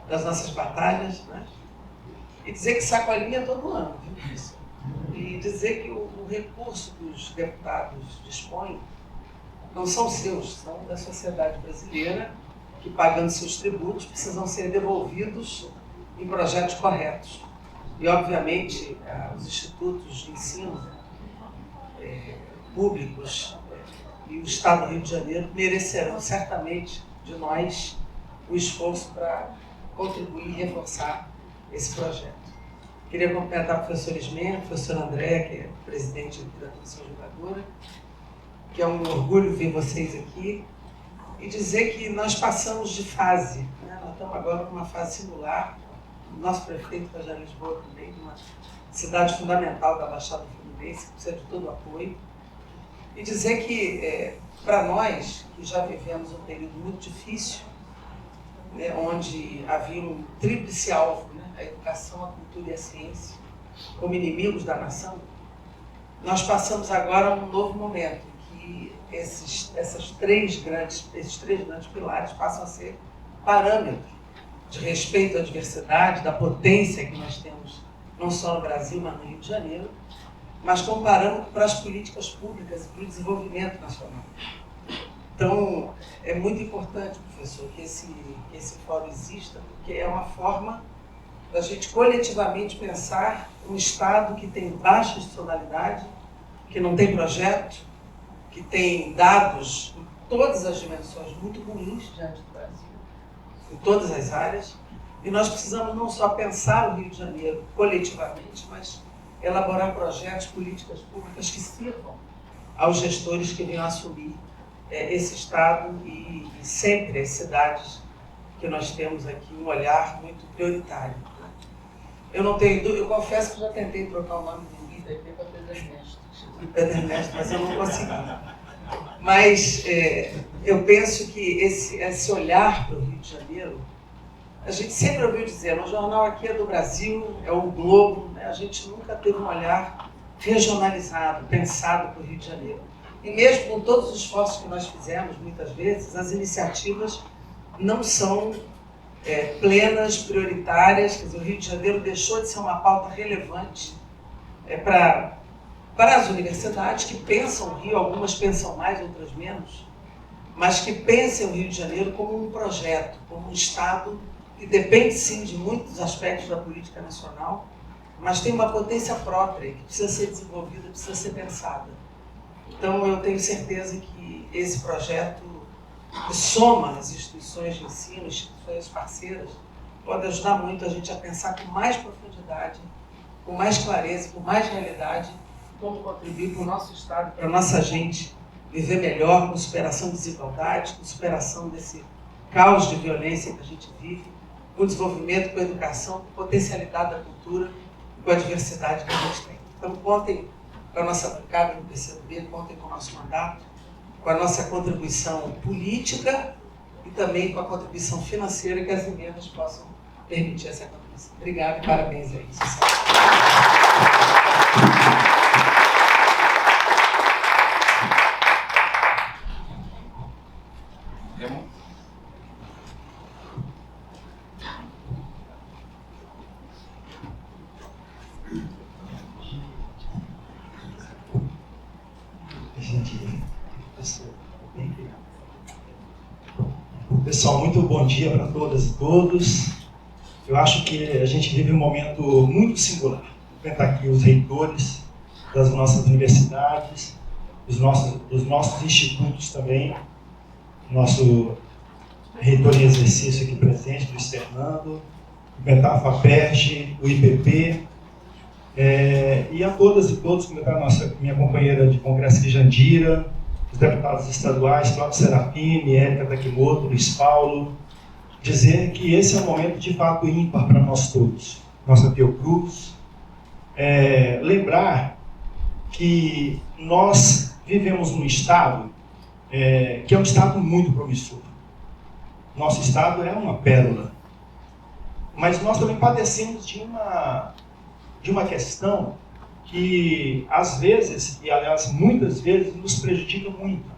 das nossas batalhas, né? E dizer que sacolinha é todo ano, viu? E dizer que o recurso que os deputados dispõem não são seus, são da sociedade brasileira, que pagando seus tributos precisam ser devolvidos em projetos corretos. E, obviamente, os institutos de ensino públicos e o Estado do Rio de Janeiro merecerão certamente de nós o esforço para contribuir e reforçar esse projeto. Queria cumprimentar o professor Ismênio, o professor André, que é presidente da Comissão Julgadora, que é um orgulho ver vocês aqui, e dizer que nós passamos de fase, né? Nós estamos agora numa fase singular. O nosso prefeito está já em Lisboa também, uma cidade fundamental da Baixada Fluminense, que precisa de todo o apoio. E dizer que, para nós, que já vivemos um período muito difícil, né, onde havia um tríplice alvo, né, a educação, a cultura e a ciência, como inimigos da nação, nós passamos agora a um novo momento, que esses três grandes pilares passam a ser parâmetros de respeito à diversidade, da potência que nós temos, não só no Brasil, mas no Rio de Janeiro, mas como parâmetro para as políticas públicas e para o desenvolvimento nacional. Então, é muito importante, professor, que esse fórum exista, porque é uma forma da gente coletivamente pensar um Estado que tem baixa institucionalidade, que não tem projeto, que tem dados em todas as dimensões muito ruins diante do Brasil, em todas as áreas, e nós precisamos não só pensar o Rio de Janeiro coletivamente, mas elaborar projetos, políticas públicas que sirvam aos gestores que venham assumir esse Estado e sempre as cidades que nós temos aqui um olhar muito prioritário. Eu não tenho dúvida, eu confesso que já tentei trocar o nome do líder para Pedro Ernesto, mas eu não consegui. Mas eu penso que esse olhar para o Rio de Janeiro, a gente sempre ouviu dizer, o jornal aqui é do Brasil, é o Globo, né? A gente nunca teve um olhar regionalizado, pensado para o Rio de Janeiro. E mesmo com todos os esforços que nós fizemos, muitas vezes, as iniciativas não são plenas, prioritárias. Quer dizer, o Rio de Janeiro deixou de ser uma pauta relevante para as universidades que pensam o Rio, algumas pensam mais, outras menos, mas que pensam o Rio de Janeiro como um projeto, como um Estado que depende sim de muitos aspectos da política nacional, mas tem uma potência própria que precisa ser desenvolvida, precisa ser pensada. Então eu tenho certeza que esse projeto, que soma as instituições de ensino, instituições parceiras, pode ajudar muito a gente a pensar com mais profundidade, com mais clareza, com mais realidade, como contribuir para o nosso Estado, para a nossa gente viver melhor, com superação de desigualdades, com superação desse caos de violência que a gente vive, com desenvolvimento, com educação, com potencialidade da cultura e com a diversidade que a gente tem. Então, contem com a nossa bancada no PCdoB, contem com o nosso mandato, com a nossa contribuição política e também com a contribuição financeira que as emendas possam permitir essa contribuição. Obrigada e parabéns a isso. Pessoal, muito bom dia para todas e todos. Eu acho que a gente vive um momento muito singular. Vou cumprimentar aqui os reitores das nossas universidades, dos nossos institutos também, nosso reitor em exercício aqui presente, Luiz Fernando, cumprimentar a FAPERJ, o IPP, e a todas e todos, cumprimentar minha companheira de congresso aqui, Jandira, os deputados estaduais, Cláudio Serafini, Érica Takimoto, Luiz Paulo, dizer que esse é um momento de fato ímpar para nós todos, nossa Fiocruz. Lembrar que nós vivemos num estado que é um estado muito promissor. Nosso estado é uma pérola, mas nós também padecemos de uma questão que às vezes, e aliás muitas vezes, nos prejudica muito,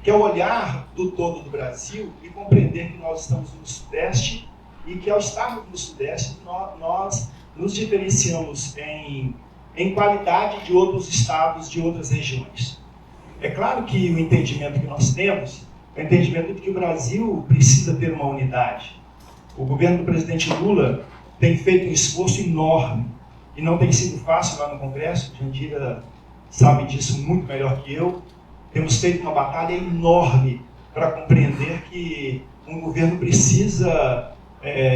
que é o olhar do todo do Brasil e compreender que nós estamos no Sudeste e que ao estarmos no Sudeste nós nos diferenciamos em qualidade de outros estados, de outras regiões. É claro que o entendimento que nós temos é o entendimento de que o Brasil precisa ter uma unidade. O governo do presidente Lula tem feito um esforço enorme, e não tem sido fácil lá no Congresso. Jandira sabem disso muito melhor que eu. Temos feito uma batalha enorme para compreender que um governo precisa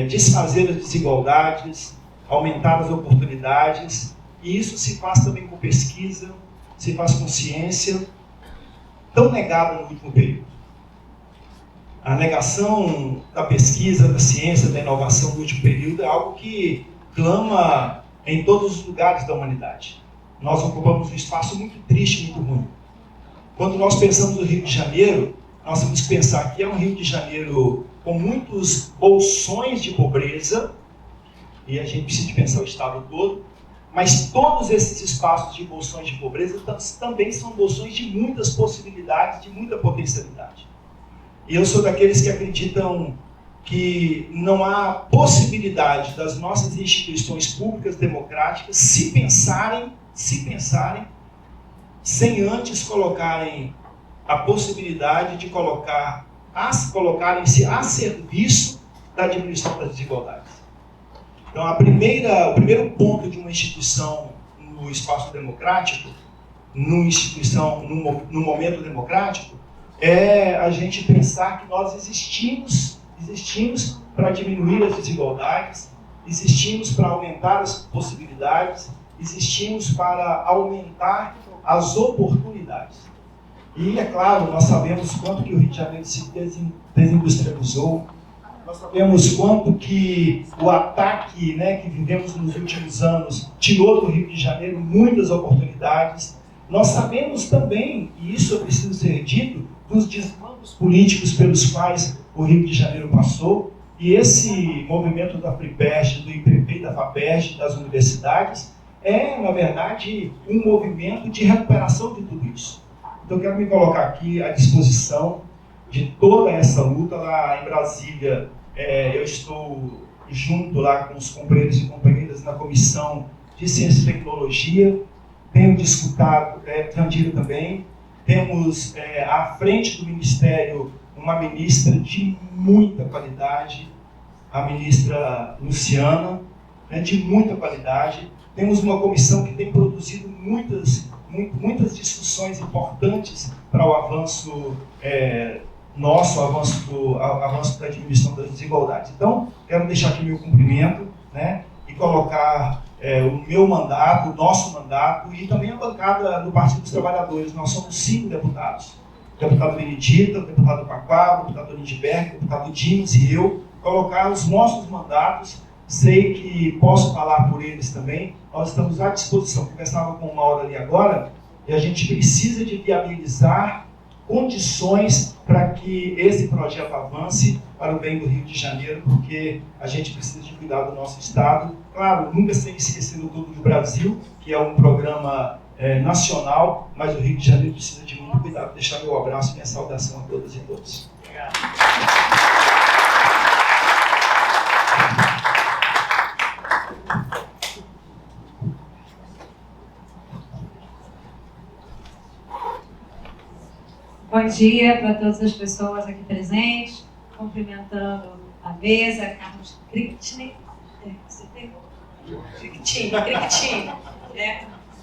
desfazer as desigualdades, aumentar as oportunidades, e isso se faz também com pesquisa, se faz com ciência, tão negada no último período. A negação da pesquisa, da ciência, da inovação no último período é algo que clama em todos os lugares da humanidade. Nós ocupamos um espaço muito triste, muito ruim. Quando nós pensamos no Rio de Janeiro, nós temos que pensar que é um Rio de Janeiro com muitos bolsões de pobreza, e a gente precisa pensar o estado todo, mas todos esses espaços de bolsões de pobreza também são bolsões de muitas possibilidades, de muita potencialidade. E eu sou daqueles que acreditam que não há possibilidade das nossas instituições públicas democráticas se pensarem, sem antes colocarem a possibilidade de colocarem-se a serviço da diminuição das desigualdades. Então, o primeiro ponto de uma instituição no espaço democrático, num momento democrático, é a gente pensar que nós existimos para diminuir as desigualdades, existimos para aumentar as possibilidades, existimos para aumentar as oportunidades. E, é claro, nós sabemos quanto que o Rio de Janeiro se desindustrializou, nós sabemos quanto que o ataque, que vivemos nos últimos anos tirou do Rio de Janeiro muitas oportunidades. Nós sabemos também, e isso é preciso ser dito, dos desmandos políticos pelos quais o Rio de Janeiro passou, e esse movimento da FRIPERJ, do IPP, da FAPERJ, das universidades, é, na verdade, um movimento de recuperação de tudo isso. Então, eu quero me colocar aqui à disposição de toda essa luta. Lá em Brasília, eu estou junto lá com os companheiros e companheiras na Comissão de Ciência e Tecnologia, tenho disputado, Jandira também, temos à frente do Ministério uma ministra de muita qualidade, a ministra Luciana, de muita qualidade. Temos uma comissão que tem produzido muitas discussões importantes para o avanço nosso, o avanço da diminuição das desigualdades. Então, quero deixar aqui meu cumprimento, e colocar o meu mandato, o nosso mandato, e também a bancada do Partido dos Trabalhadores. Nós somos 5 deputados. O deputado Benedita, o deputado Paquá, o deputado Lindbergh, o deputado Dimas e eu, colocar os nossos mandatos. Sei que posso falar por eles também. Nós estamos à disposição. Conversava com o Mauro ali agora, e a gente precisa de viabilizar condições para que esse projeto avance para o bem do Rio de Janeiro, porque a gente precisa de cuidar do nosso Estado. Claro, nunca sem esquecer do Tudo do Brasil, que é um programa nacional, mas o Rio de Janeiro precisa de muito cuidado. Deixar meu abraço e minha saudação a todas e todos. Obrigado. Bom dia para todas as pessoas aqui presentes, cumprimentando a mesa, Carlos Crichtini,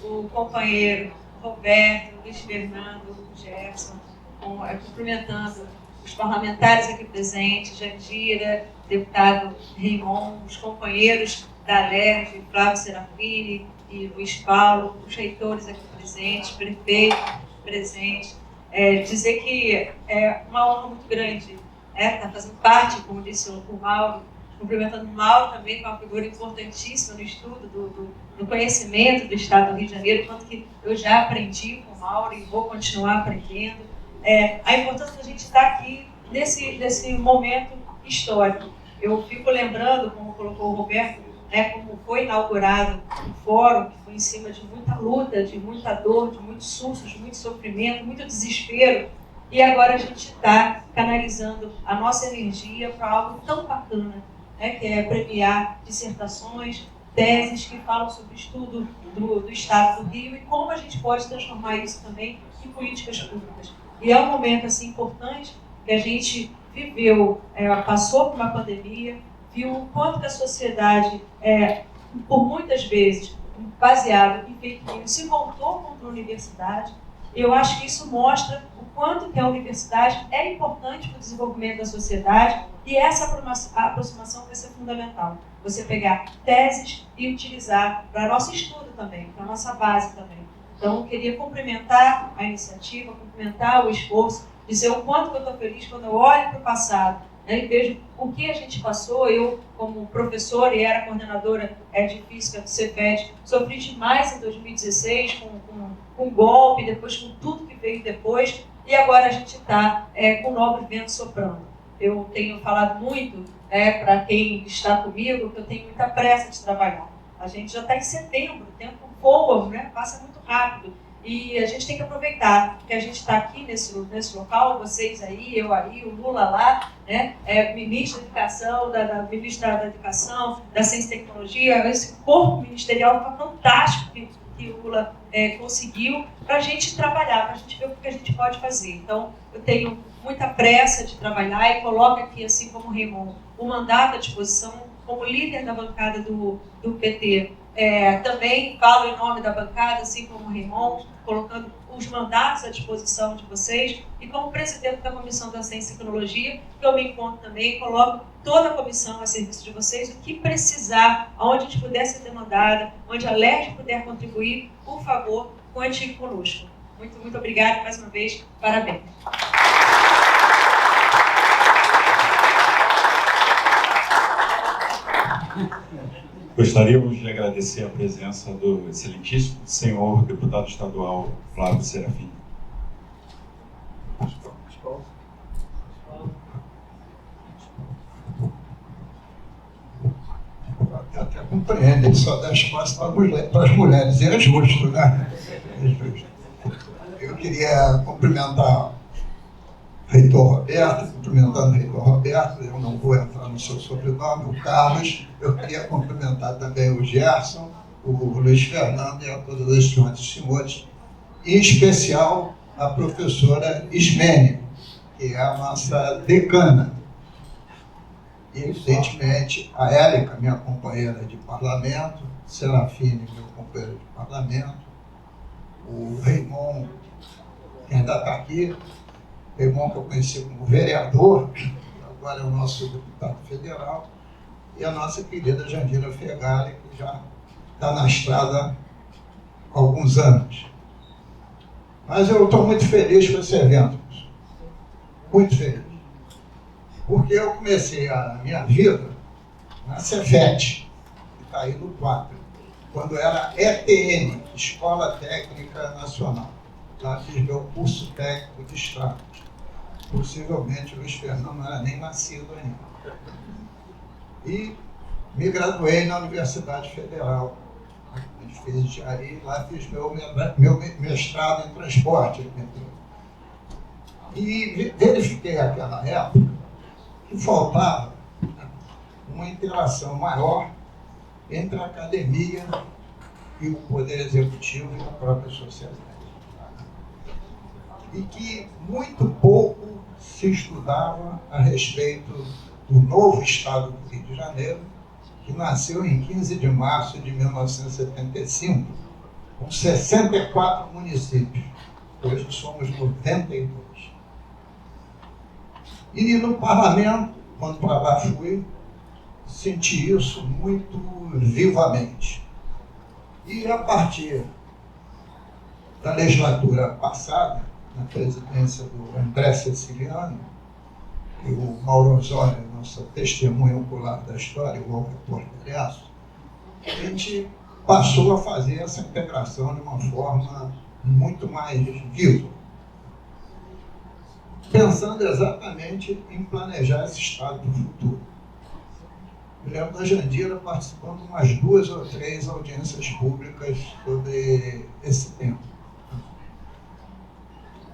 o companheiro Roberto, Luiz Fernando, Jefferson, cumprimentando os parlamentares aqui presentes, Jandira, deputado Raimon, os companheiros da LERJ, Flávio Serafini e Luiz Paulo, os reitores aqui presentes, prefeito presente. Dizer que é uma honra muito grande estar fazendo parte, como disse o Mauro, cumprimentando o Mauro também, que é uma figura importantíssima no estudo do conhecimento do Estado do Rio de Janeiro, quanto que eu já aprendi com o Mauro e vou continuar aprendendo. A importância da gente estar aqui nesse momento histórico. Eu fico lembrando, como colocou o Roberto, como foi inaugurado um fórum que foi em cima de muita luta, de muita dor, de muitos sustos, de muito sofrimento, muito desespero, e agora a gente está canalizando a nossa energia para algo tão bacana, que é premiar dissertações, teses que falam sobre o estudo do Estado do Rio e como a gente pode transformar isso também em políticas públicas. E é um momento assim, importante que a gente viveu, passou por uma pandemia, viu o quanto que a sociedade, por muitas vezes, baseado em fake news se voltou contra a universidade. Eu acho que isso mostra o quanto que a universidade é importante para o desenvolvimento da sociedade e essa aproximação vai ser fundamental. Você pegar teses e utilizar para nosso estudo também, para nossa base também. Então, eu queria cumprimentar a iniciativa, cumprimentar o esforço, dizer o quanto que eu estou feliz quando eu olho para o passado, né, e vejo o que a gente passou. Eu, como professora e era coordenadora de física do Cefet, sofri demais em 2016 com golpe, depois com tudo que veio depois, e agora a gente está com um novo vento soprando. Eu tenho falado muito para quem está comigo que eu tenho muita pressa de trabalhar. A gente já está em setembro, o tempo voa, né? Passa muito rápido. E a gente tem que aproveitar que a gente está aqui nesse local, vocês aí, eu aí, o Lula lá, né? Ministro da Educação, ministra da Educação, da Ciência e Tecnologia, esse corpo ministerial foi fantástico que o Lula conseguiu para a gente trabalhar, para a gente ver o que a gente pode fazer. Então, eu tenho muita pressa de trabalhar e coloco aqui, assim como o Raymond, o mandato à disposição como líder da bancada do PT. Também falo em nome da bancada, assim como o Raymond, colocando os mandatos à disposição de vocês, e como presidente da Comissão da Ciência e Tecnologia, que eu me encontro também, coloco toda a comissão a serviço de vocês, o que precisar, onde a gente puder ser demandada, onde a LERJ puder contribuir, por favor, conte conosco. Muito, muito obrigada, mais uma vez, parabéns. Gostaríamos de agradecer a presença do excelentíssimo senhor deputado estadual Flávio Serafim. Eu até compreendo, ele só dá espaço para as mulheres, e é justo, né? É justo. Eu queria cumprimentar o reitor Roberto, cumprimentando o reitor Roberto, eu não vou entrar no seu sobrenome, o Carlos. Eu queria cumprimentar também o Gerson, o Luiz Fernando e a todas as senhoras e senhores, em especial a professora Ismene, que é a nossa decana. E, evidentemente, a Érica, minha companheira de parlamento, Serafine, meu companheiro de parlamento, o Raymond, que ainda está aqui, Raymond, que eu conheci como vereador, agora é o nosso deputado federal, e a nossa querida Jandira Fegali, que já está na estrada há alguns anos. Mas eu estou muito feliz com esse evento, muito feliz. Porque eu comecei a minha vida na Cefet, que está aí no 4, quando era ETN, Escola Técnica Nacional. Lá fiz meu curso técnico de estradas. Possivelmente o Luiz Fernando não era nem nascido ainda. E me graduei na Universidade Federal, fiz engenharia, lá fiz meu mestrado em transporte. E verifiquei naquela época que faltava uma interação maior entre a academia e o poder executivo e a própria sociedade. E que muito pouco se estudava a respeito do novo Estado do Rio de Janeiro, que nasceu em 15 de março de 1975, com 64 municípios. Hoje somos 92. E no parlamento, quando para lá fui, senti isso muito vivamente. E a partir da legislatura passada, na presidência do André Ceciliano, e o Mauro Osório, nossa testemunha ocular da história, o repórter Palhaço, a gente passou a fazer essa integração de uma forma muito mais viva, pensando exatamente em planejar esse Estado do futuro. Me lembro da Jandira participando de umas 2 ou 3 audiências públicas sobre esse tema.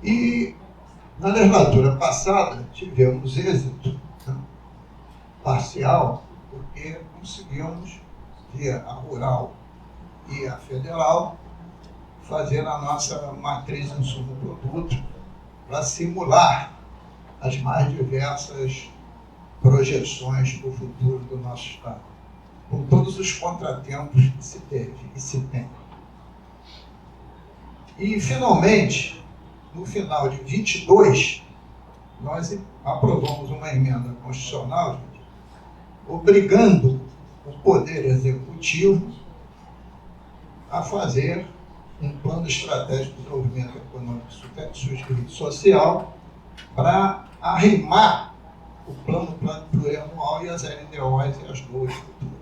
E na legislatura passada tivemos êxito, né, parcial, porque conseguimos, via a rural e a federal, fazer a nossa matriz insumo-produto para simular as mais diversas projeções para o futuro do nosso Estado, com todos os contratempos que se teve e se tem. E, finalmente, no final de 22, nós aprovamos uma emenda constitucional obrigando o Poder Executivo a fazer um plano estratégico de desenvolvimento econômico e social para arrimar o plano plurianual e as LDOs e as duas futuras.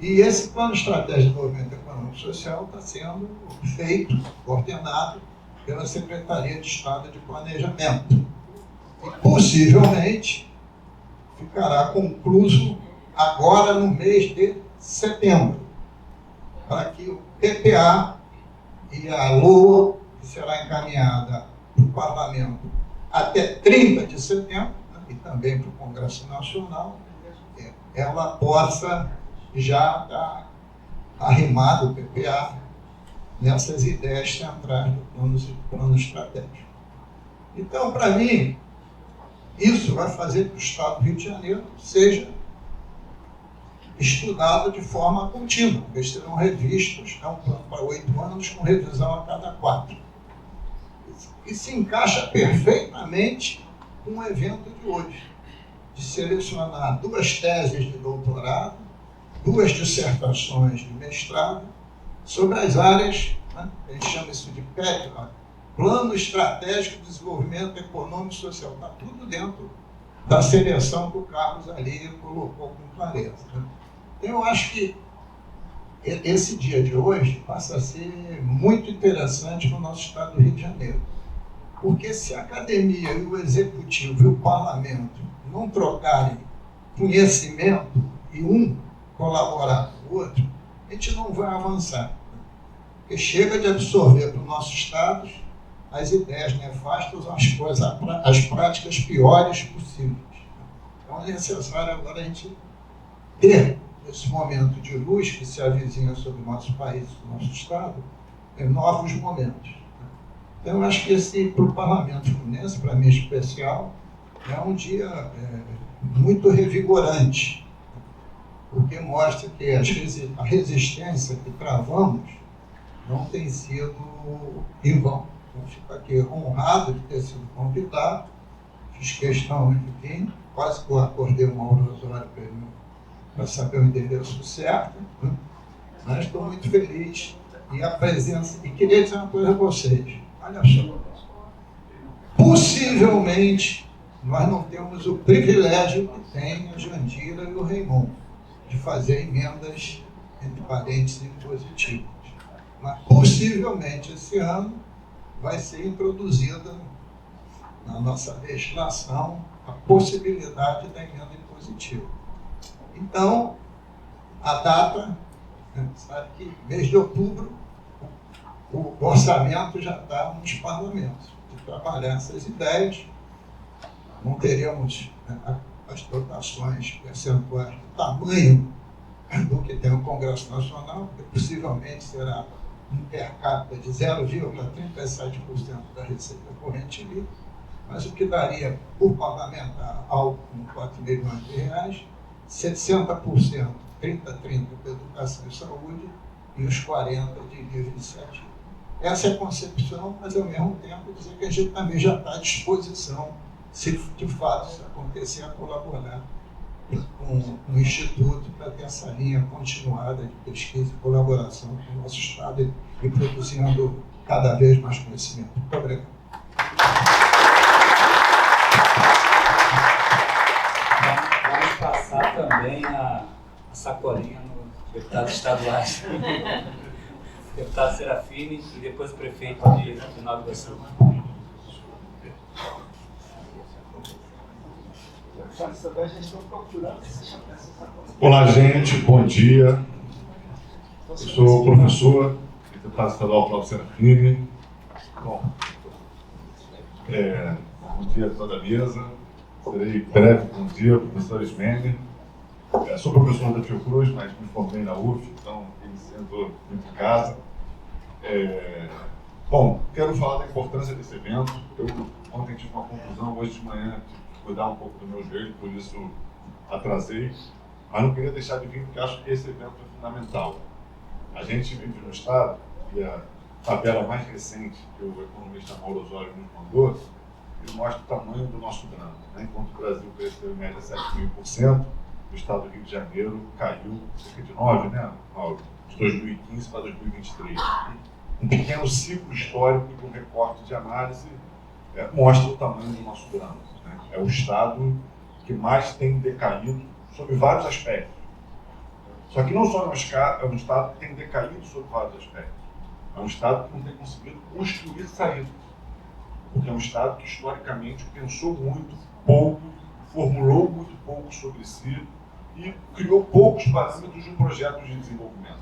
E esse plano estratégico de desenvolvimento econômico e social está sendo feito, coordenado pela Secretaria de Estado de Planejamento. E possivelmente ficará concluso agora no mês de setembro, para que o PPA e a LOA, que será encaminhada para o Parlamento até 30 de setembro, e também para o Congresso Nacional, ela possa já estar arrimado o PPA nessas ideias centrais do plano estratégico. Então, para mim, isso vai fazer que o Estado do Rio de Janeiro seja estudado de forma contínua. Eles serão revistos, é um plano para 8 anos, com revisão a cada 4. E se encaixa perfeitamente com o evento de hoje, de selecionar 2 teses de doutorado, 2 dissertações de mestrado, sobre as áreas, né, a gente chama isso de PEC, Plano Estratégico de Desenvolvimento Econômico e Social. Está tudo dentro da seleção que o Carlos ali colocou com clareza. Né? Eu acho que esse dia de hoje passa a ser muito interessante no nosso estado do Rio de Janeiro. Porque se a academia e o executivo e o parlamento não trocarem conhecimento e um colaborar com o outro, a gente não vai avançar. Porque chega de absorver para os nossos estados as ideias nefastas, as práticas piores possíveis. Então é necessário agora a gente ter esse momento de luz que se avizinha sobre o nosso país, o nosso estado, novos momentos. Então eu acho que para o Parlamento Fluminense, para mim especial, é um dia muito revigorante, porque mostra que a resistência que travamos não tem sido em vão. Eu fico aqui honrado de ter sido convidado, fiz questão de vir, quase que eu acordei o Mauro Osório para saber o endereço certo, né? Mas estou muito feliz e a presença, e queria dizer uma coisa a vocês, olha só, possivelmente nós não temos o privilégio que tem a Jandira e o Raimon de fazer emendas entre parênteses positivas, mas possivelmente esse ano vai ser introduzida na nossa legislação a possibilidade da emenda impositiva. Então, a data, sabe que mês de outubro, o orçamento já está nos parlamentos, de trabalhar essas ideias. Não teremos as dotações percentuais do tamanho do que tem o Congresso Nacional, que possivelmente será um per capita de 0,37% da receita corrente livre, mas o que daria por parlamentar algo como 4 milhões de reais, 60%, 30% para educação e saúde e os 40% de livre iniciativa. Essa é a concepção, mas ao mesmo tempo dizer que a gente também já está à disposição, se de fato isso acontecer, a colaborar com o Instituto para ter essa linha continuada de pesquisa e colaboração com o nosso Estado e produzindo cada vez mais conhecimento. Muito obrigado. Vamos passar também a sacolinha no deputado estadual, deputado Serafini e depois o prefeito de Nova Iguaçu. Olá, gente, bom dia. Eu sou o professor, deputado estadual Cláudio Serafini. Bom, bom dia a toda a mesa. Serei breve, bom dia, professor Ismene. Sou professor da Fiocruz, mas me formei na UF, então me sinto muito em casa. Bom, quero falar da importância desse evento. Eu ontem tive uma conclusão, hoje de manhã tive que cuidar um pouco do meu joelho, por isso atrasei. Mas não queria deixar de vir, porque acho que esse evento é fundamental. A gente vive no Estado, e a tabela mais recente que o economista Mauro Osório nos mandou, ele mostra o tamanho do nosso drama. Né? Enquanto o Brasil cresceu em média 7.000%, o estado do Rio de Janeiro caiu cerca de 9%, né, Mauro? De 2015 para 2023. Um pequeno ciclo histórico e um recorte de análise mostra o tamanho do nosso drama. Né? É o estado que mais tem decaído sob vários aspectos. Só que não só é um estado que tem decaído sob vários aspectos. É um estado que não tem conseguido construir saídas. Porque é um estado que historicamente pensou muito pouco, formulou muito pouco sobre si e criou poucos parâmetros de um projeto de desenvolvimento.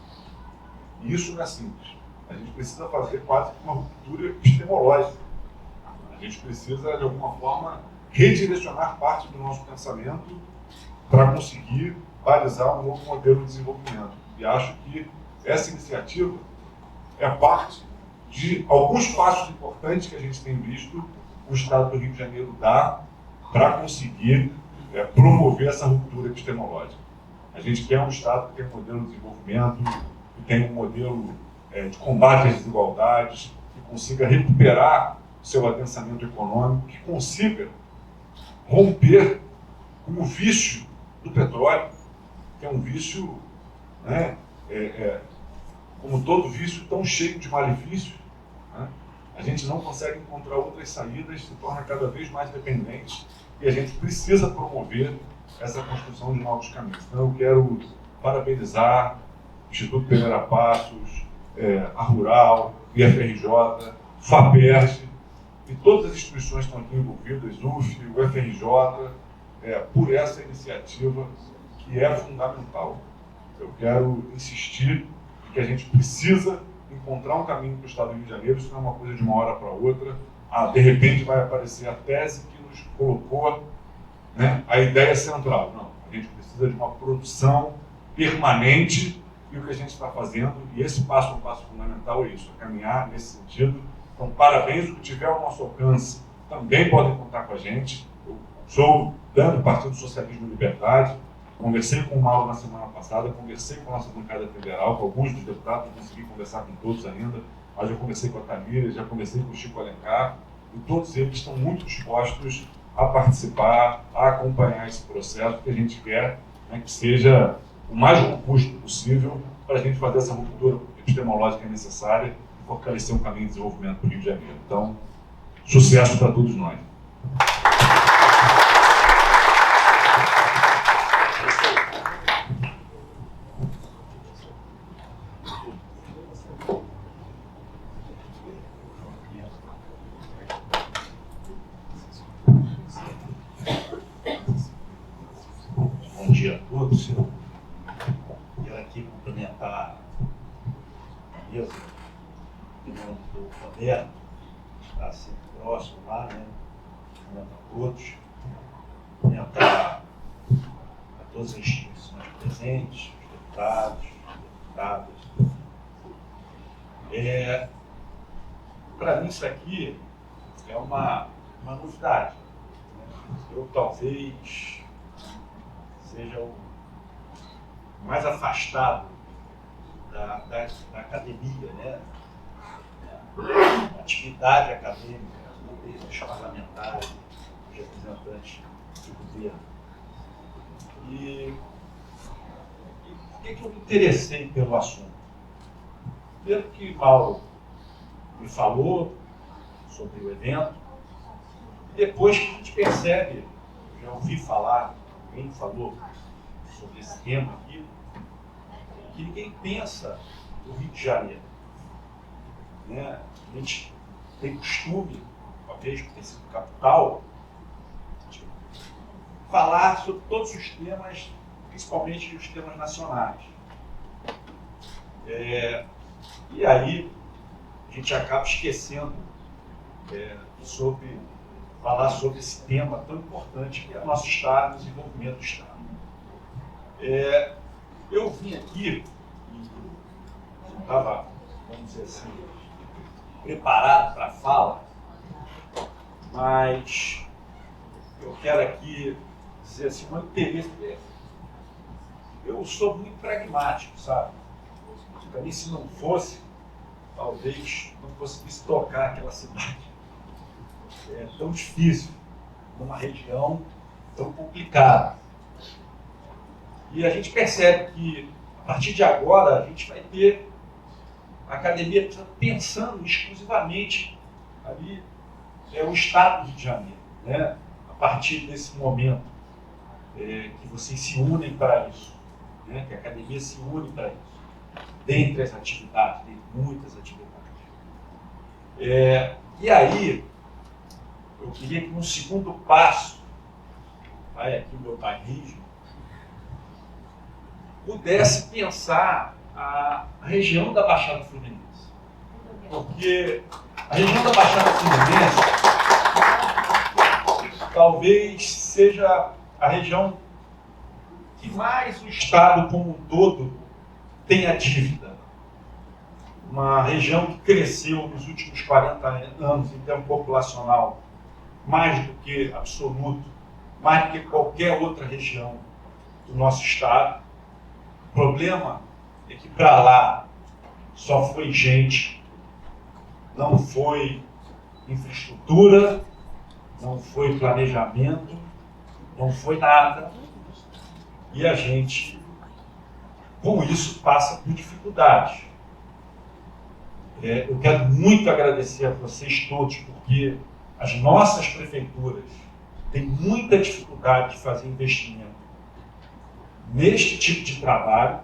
E isso não é simples. A gente precisa fazer quase uma ruptura epistemológica. A gente precisa, de alguma forma, redirecionar parte do nosso pensamento para conseguir balizar um novo modelo de desenvolvimento. E acho que essa iniciativa é parte de alguns passos importantes que a gente tem visto o Estado do Rio de Janeiro dar para conseguir promover essa ruptura epistemológica. A gente quer um Estado que tem um modelo de desenvolvimento, que tem um modelo de combate às desigualdades, que consiga recuperar seu adensamento econômico, que consiga romper com o vício do petróleo, que é um vício, né, como todo vício, tão cheio de malefícios. Né? A gente não consegue encontrar outras saídas, se torna cada vez mais dependente e a gente precisa promover essa construção de novos caminhos. Então eu quero parabenizar o Instituto Pereira Passos, a Rural, o IFRJ, FAPERJ e todas as instituições que estão aqui envolvidas, UF, o FRJ, por essa iniciativa que é fundamental. Eu quero insistir que a gente precisa encontrar um caminho para o Estado do Rio de Janeiro, isso não é uma coisa de uma hora para outra. De repente vai aparecer a tese que nos colocou, né, a ideia central. Não, a gente precisa de uma produção permanente e o que a gente está fazendo, e esse passo é um passo fundamental, é isso, é caminhar nesse sentido. Então, parabéns, o que tiver ao nosso alcance também podem contar com a gente. Eu sou do Partido Socialismo e Liberdade, conversei com o Mauro na semana passada, conversei com a nossa bancada federal, com alguns dos deputados, não consegui conversar com todos ainda, mas eu conversei com a Tamira, já conversei com o Chico Alencar, e todos eles estão muito dispostos a participar, a acompanhar esse processo que a gente quer, né, que seja o mais robusto possível para a gente fazer essa ruptura epistemológica necessária e fortalecer um caminho de desenvolvimento para o Rio de Janeiro. Então, sucesso para todos nós. Bom dia a todos. Quero aqui cumprimentar a mesa, em nome do Roberto, que está sempre próximo lá, né? Cumprimentar a todos, cumprimentar a todas as instituições presentes, os deputados, deputadas. Para mim isso aqui é uma novidade. Né? Eu talvez seja o mais afastado da academia, né? Atividade acadêmica, dos parlamentares, dos representantes do governo. E por que eu me interessei pelo assunto? Primeiro que Mauro me falou sobre o evento, e depois que a gente percebe, já ouvi falar, alguém falou sobre esse tema aqui, que ninguém pensa no Rio de Janeiro. Né? A gente tem costume, talvez por ter sido capital, de falar sobre todos os temas, principalmente os temas nacionais. E aí a gente acaba esquecendo sobre falar sobre esse tema tão importante que é o nosso Estado, o desenvolvimento do Estado. Eu vim aqui e não estava, vamos dizer assim, preparado para a fala, mas eu quero aqui dizer assim, meu interesse eu sou muito pragmático, sabe? Para mim, se não fosse talvez não conseguisse tocar aquela cidade. É tão difícil, numa região tão complicada. E a gente percebe que, a partir de agora, a gente vai ter a academia pensando exclusivamente ali o Estado do Rio de Janeiro, né? A partir desse momento que vocês se unem para isso, né? Que a academia se une para isso, dentre as atividades, tem muitas atividades. E aí, eu queria que no segundo passo, vai aqui o meu bairrismo, pudesse pensar a região da Baixada Fluminense. Porque a região da Baixada Fluminense talvez seja a região que mais o Estado como um todo tenha dívida. Uma região que cresceu nos últimos 40 anos em termos populacional mais do que absoluto, mais do que qualquer outra região do nosso Estado. O problema é que para lá só foi gente, não foi infraestrutura, não foi planejamento, não foi nada. E a gente, com isso, passa por dificuldades. Eu quero muito agradecer a vocês todos, porque as nossas prefeituras têm muita dificuldade de fazer investimento neste tipo de trabalho.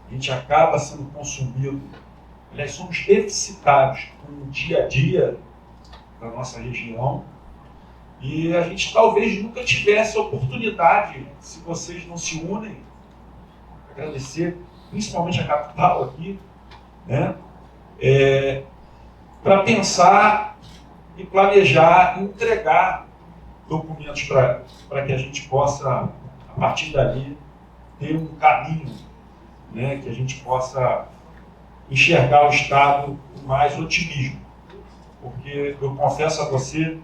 A gente acaba sendo consumido, aliás, somos deficitários com o dia a dia da nossa região, e a gente talvez nunca tivesse a oportunidade, se vocês não se unem, agradecer principalmente a capital aqui, né? Para pensar e planejar, entregar documentos para que a gente possa, a partir dali, ter um caminho, né, que a gente possa enxergar o Estado com mais otimismo. Porque eu confesso a vocês,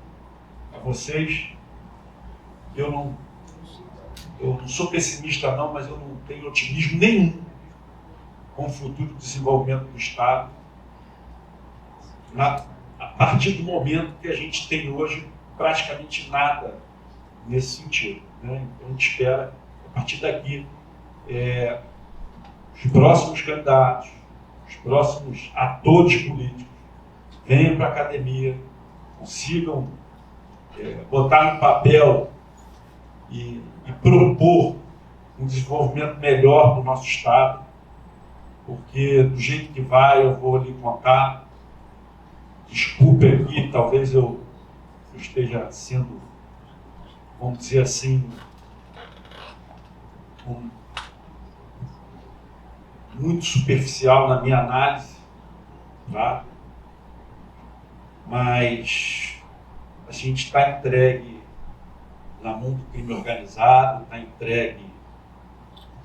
eu não sou pessimista não, mas eu não tenho otimismo nenhum com o futuro desenvolvimento do Estado, a partir do momento que a gente tem hoje praticamente nada nesse sentido, né? Então a gente espera, a partir daqui, os próximos candidatos, os próximos atores políticos venham para a academia, consigam botar no papel e propor um desenvolvimento melhor do nosso Estado, porque do jeito que vai, eu vou lhe contar, desculpe aqui, talvez eu esteja sendo, vamos dizer assim, muito superficial na minha análise, tá? Mas a gente está entregue na mão do crime organizado, está entregue,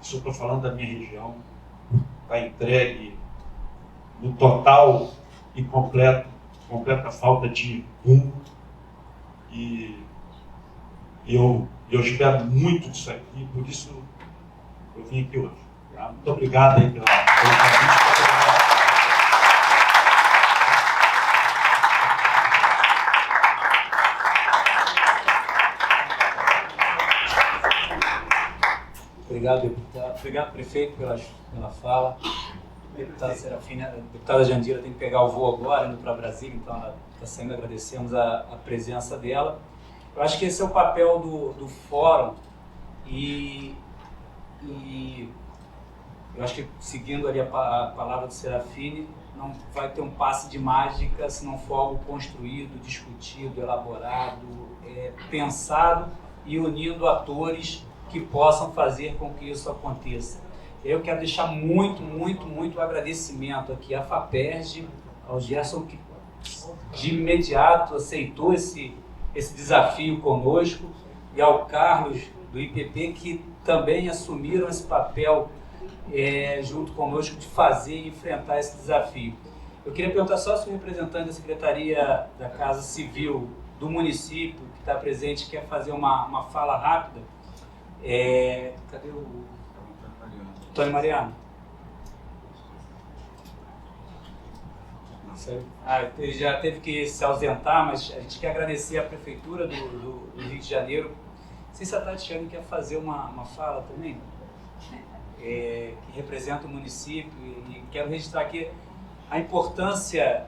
isso eu estou falando da minha região, está entregue no total e completa falta de rumo, e eu espero muito disso aqui, por isso eu vim aqui hoje. Tá? Muito obrigado aí pelo convite. Obrigado, deputado. Obrigado, prefeito, pela fala. Deputada Serafina, deputada Jandira tem que pegar o voo agora, indo para Brasília, então ela está saindo, agradecemos a presença dela. Eu acho que esse é o papel do fórum e eu acho que, seguindo ali a palavra do Serafine, não vai ter um passe de mágica se não for algo construído, discutido, elaborado, pensado e unindo atores que possam fazer com que isso aconteça. Eu quero deixar muito agradecimento aqui à FAPERJ, ao Gerson, que de imediato aceitou esse desafio conosco, e ao Carlos, do IPP, que também assumiram esse papel junto conosco de fazer e enfrentar esse desafio. Eu queria perguntar só se o representante da Secretaria da Casa Civil do município, que está presente, quer fazer uma fala rápida. Cadê o Antônio Mariano? Ele já teve que se ausentar, mas a gente quer agradecer à Prefeitura do Rio de Janeiro. Não sei se a Tatiana quer fazer uma fala também, que representa o município, e quero registrar aqui a importância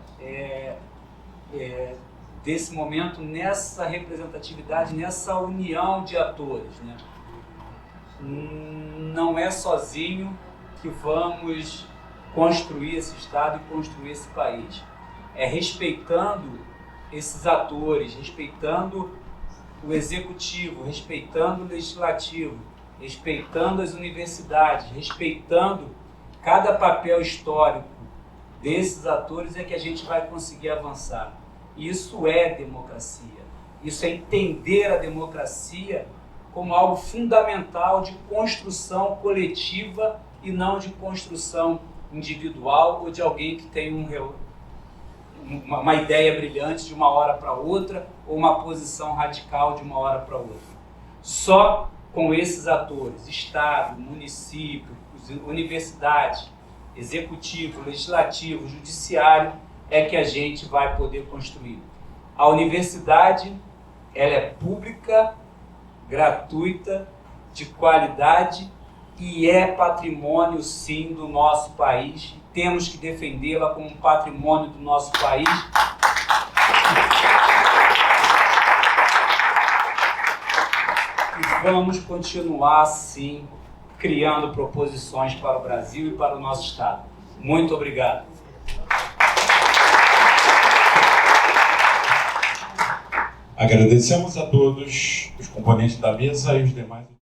desse momento nessa representatividade, nessa união de atores, né? Não é sozinho que vamos construir esse Estado e construir esse país. É respeitando esses atores, respeitando o executivo, respeitando o legislativo, respeitando as universidades, respeitando cada papel histórico desses atores, é que a gente vai conseguir avançar. Isso é democracia. Isso é entender a democracia como algo fundamental de construção coletiva e não de construção individual ou de alguém que tem uma ideia brilhante de uma hora para outra ou uma posição radical de uma hora para outra. Só com esses atores, Estado, município, universidade, executivo, legislativo, judiciário, é que a gente vai poder construir. A universidade, ela é pública, gratuita, de qualidade e é patrimônio, sim, do nosso país. Temos que defendê-la como um patrimônio do nosso país. E vamos continuar, sim, criando proposições para o Brasil e para o nosso Estado. Muito obrigado. Agradecemos a todos os componentes da mesa e os demais.